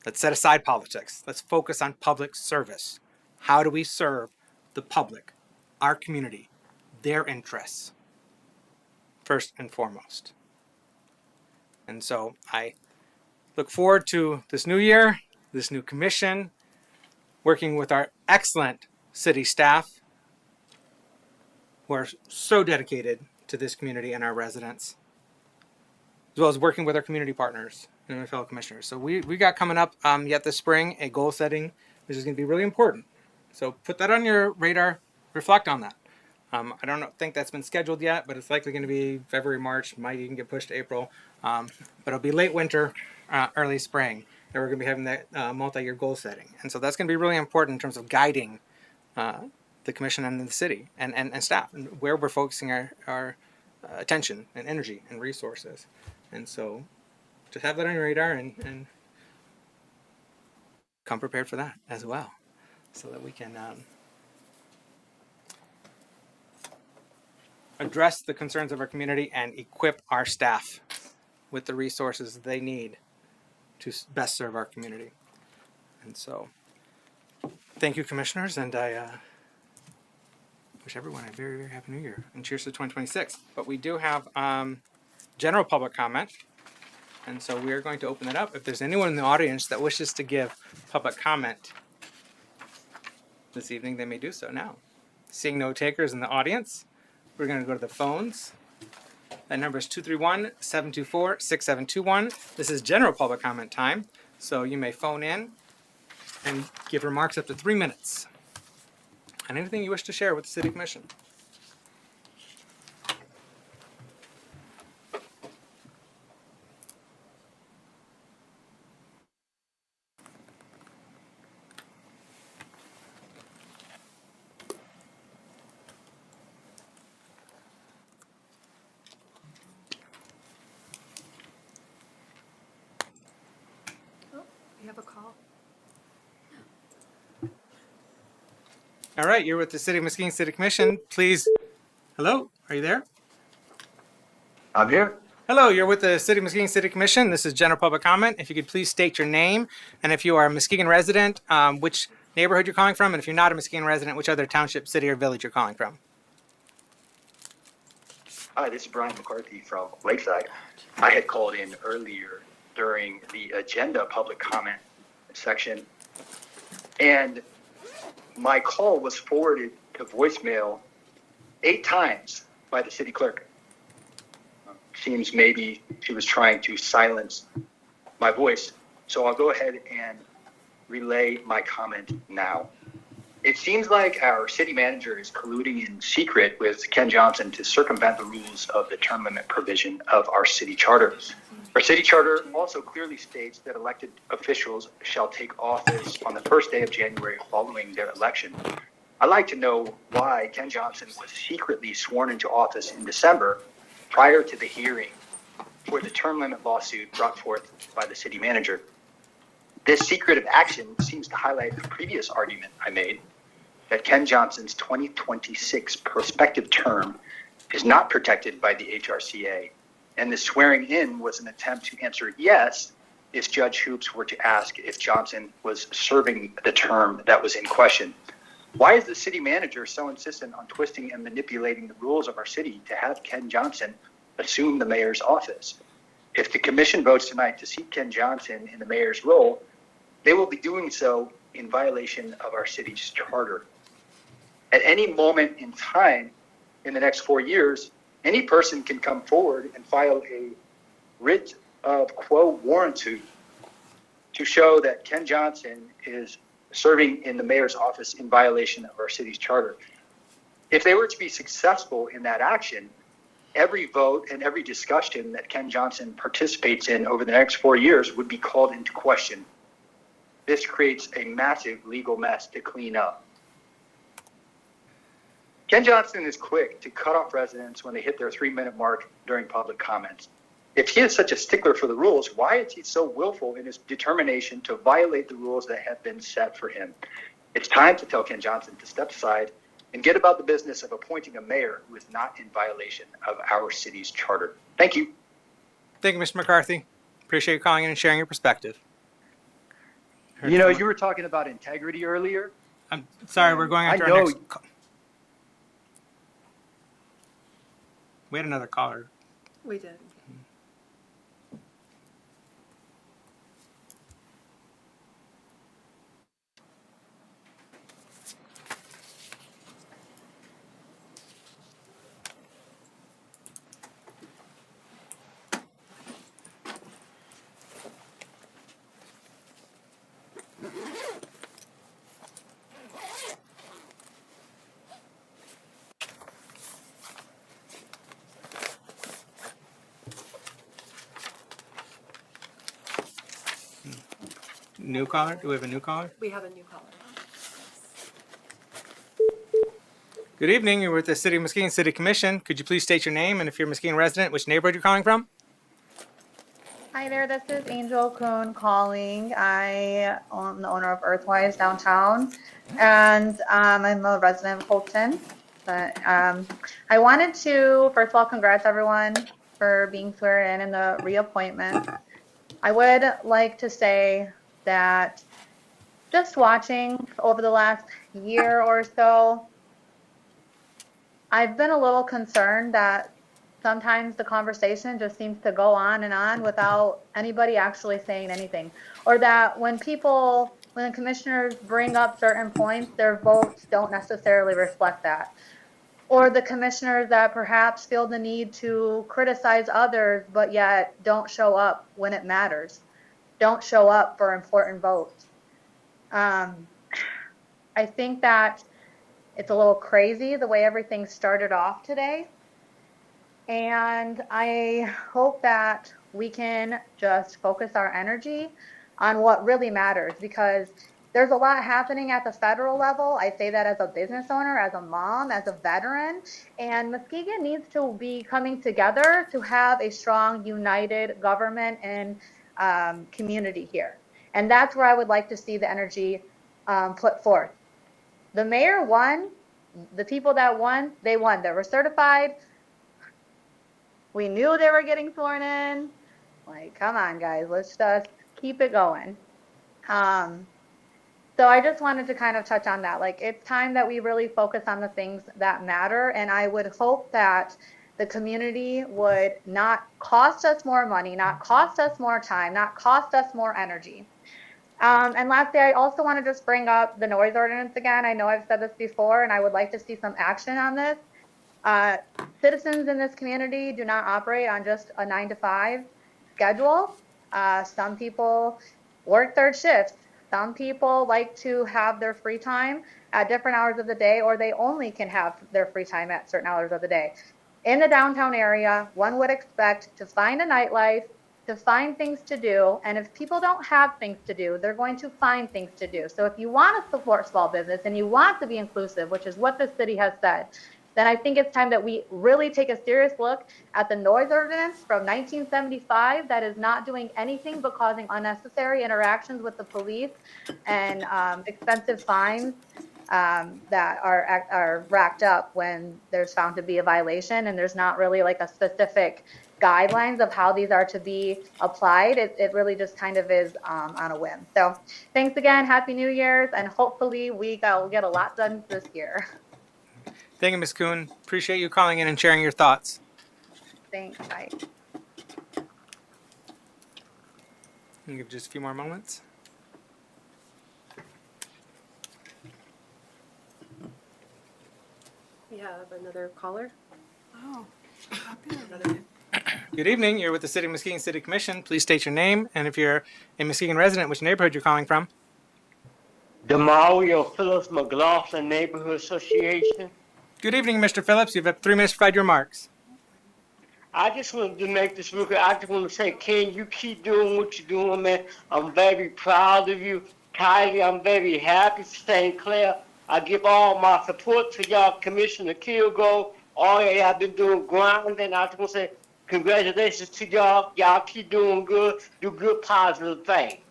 Let's set aside politics. Let's focus on public service. How do we serve the public, our community, their interests, first and foremost? And so I look forward to this new year, this new commission, working with our excellent city staff who are so dedicated to this community and our residents, as well as working with our community partners and my fellow commissioners. So we got coming up yet this spring a goal setting, which is going to be really important. So put that on your radar, reflect on that. I don't think that's been scheduled yet, but it's likely going to be February, March, might even get pushed to April. But it'll be late winter, early spring that we're going to be having that multi-year goal setting. And so that's going to be really important in terms of guiding the commission and the city and staff, and where we're focusing our attention and energy and resources. And so just have that on your radar and come prepared for that as well, so that we can address the concerns of our community and equip our staff with the resources they need to best serve our community. And so thank you, commissioners, and I wish everyone a very, very happy new year, and cheers to 2026. But we do have general public comment, and so we are going to open that up. If there's anyone in the audience that wishes to give public comment this evening, they may do so now. Seeing no takers in the audience, we're going to go to the phones. That number is 231-724-6721. This is general public comment time, so you may phone in and give remarks up to 3 minutes on anything you wish to share with the City Commission. We have a call. All right, you're with the City of Muskegon City Commission. Please, hello, are you there? I'm here. Hello, you're with the City of Muskegon City Commission. This is general public comment. If you could please state your name, and if you are a Muskegon resident, which neighborhood you're calling from, and if you're not a Muskegon resident, which other township, city, or village you're calling from. Hi, this is Brian McCarthy from Lakeside. I had called in earlier during the agenda public comment section. And my call was forwarded to voicemail 8 times by the city clerk. Seems maybe she was trying to silence my voice. So I'll go ahead and relay my comment now. It seems like our city manager is colluding in secret with Ken Johnson to circumvent the rules of the term limit provision of our city charter. Our city charter also clearly states that elected officials shall take office on the first day of January following their election. I'd like to know why Ken Johnson was secretly sworn into office in December prior to the hearing for the term limit lawsuit brought forth by the city manager. This secretive action seems to highlight the previous argument I made that Ken Johnson's 2026 prospective term is not protected by the HRCA, and the swearing in was an attempt to answer yes if Judge Hoops were to ask if Johnson was serving the term that was in question. Why is the city manager so insistent on twisting and manipulating the rules of our city to have Ken Johnson assume the mayor's office? If the commission votes tonight to seat Ken Johnson in the mayor's role, they will be doing so in violation of our city's charter. At any moment in time in the next 4 years, any person can come forward and file a writ of quo warranto to show that Ken Johnson is serving in the mayor's office in violation of our city's charter. If they were to be successful in that action, every vote and every discussion that Ken Johnson participates in over the next 4 years would be called into question. This creates a massive legal mess to clean up. Ken Johnson is quick to cut off residents when they hit their 3-minute mark during public comments. If he is such a stickler for the rules, why is he so willful in his determination to violate the rules that have been set for him? It's time to tell Ken Johnson to step aside and get about the business of appointing a mayor who is not in violation of our city's charter. Thank you. Thank you, Mr. McCarthy. Appreciate you calling in and sharing your perspective. You know, you were talking about integrity earlier. I'm sorry, we're going after I our know- next. We had another caller. We did. New caller? Do we have a new caller? We have a new caller. Good evening. You're with the City of Muskegon City Commission. Could you please state your name and if you're a Muskegon resident, which neighborhood you're calling from? Hi there, this is Angel Kuhn calling. I am the owner of Earthwise downtown, and I'm a resident of Holton. But I wanted to, first of all, congrats everyone for being sworn in the reappointment. I would like to say that just watching over the last year or so, I've been a little concerned that sometimes the conversation just seems to go on and on without anybody actually saying anything. Or that when the commissioners bring up certain points, their votes don't necessarily reflect that. Or the commissioners that perhaps feel the need to criticize others, but yet don't show up when it matters, don't show up for important votes. I think that it's a little crazy the way everything started off today. And I hope that we can just focus our energy on what really matters, because there's a lot happening at the federal level. I say that as a business owner, as a mom, as a veteran, and Muskegon needs to be coming together to have a strong, united government and community here. And that's where I would like to see the energy put forth. The mayor won. The people that won, they won. They were certified. We knew they were getting sworn in. Like, come on, guys, let's just keep it going. So I just wanted to kind of touch on that. Like, it's time that we really focus on the things that matter. And I would hope that the community would not cost us more money, not cost us more time, not cost us more energy. And lastly, I also want to just bring up the noise ordinance again. I know I've said this before, and I would like to see some action on this. Citizens in this community do not operate on just a 9 to 5 schedule. Some people work third shifts. Some people like to have their free time at different hours of the day, or they only can have their free time at certain hours of the day. In the downtown area, one would expect to find a nightlife, to find things to do. And if people don't have things to do, they're going to find things to do. So if you want to support small business and you want to be inclusive, which is what the city has said, then I think it's time that we really take a serious look at the noise ordinance from 1975 that is not doing anything but causing unnecessary interactions with the police and expensive fines that are racked up when there's found to be a violation, and there's not really like a specific guidelines of how these are to be applied. It really just kind of is on a whim. So thanks again, Happy New Year's, and hopefully we'll get a lot done this year. Thank you, Ms. Kuhn. Appreciate you calling in and sharing your thoughts. Thanks, bye. I'll give just a few more moments. We have another caller. Oh. Good evening. You're with the City of Muskegon City Commission. Please state your name, and if you're a Muskegon resident, which neighborhood you're calling from. Demario Phillips McLaughlin Neighborhood Association. Good evening, Mr. Phillips. You have 3 minutes to provide your remarks. I just wanted to make this real quick. I just want to say, Ken, you keep doing what you're doing, man. I'm very proud of you. Kylie, I'm very happy for St. Clair. I give all my support to y'all, Commissioner Kilgore. All y'all have been doing grinding. I just want to say congratulations to y'all. Y'all keep doing good. Do good, positive things.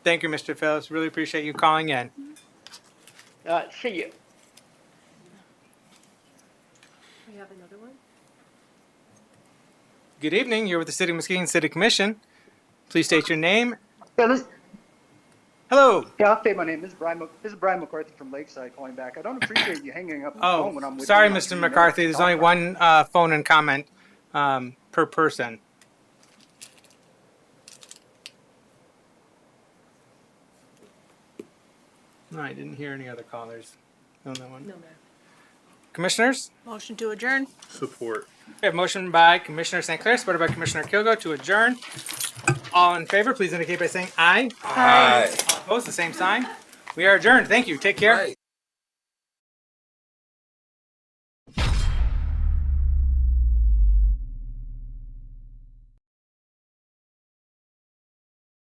Thank you, Mr. Phillips. Really appreciate you calling in. See you. We have another one. Good evening. You're with the City of Muskegon City Commission. Please state your name. Hello. Yeah, I'll state my name. This is Brian McCarthy from Lakeside calling back. I don't appreciate you hanging up the phone when I'm with sorry, you. Mr. McCarthy. There's only one phone and comment per person. No, I didn't hear any other callers. No one. No, ma'am. Commissioners? Motion to adjourn. Support. We have motion by Commissioner St. Clair, supported by Commissioner Kilgo to adjourn. All in favor, please indicate by saying aye. Aye. All opposed, the same sign. We are adjourned. Thank you. Take care.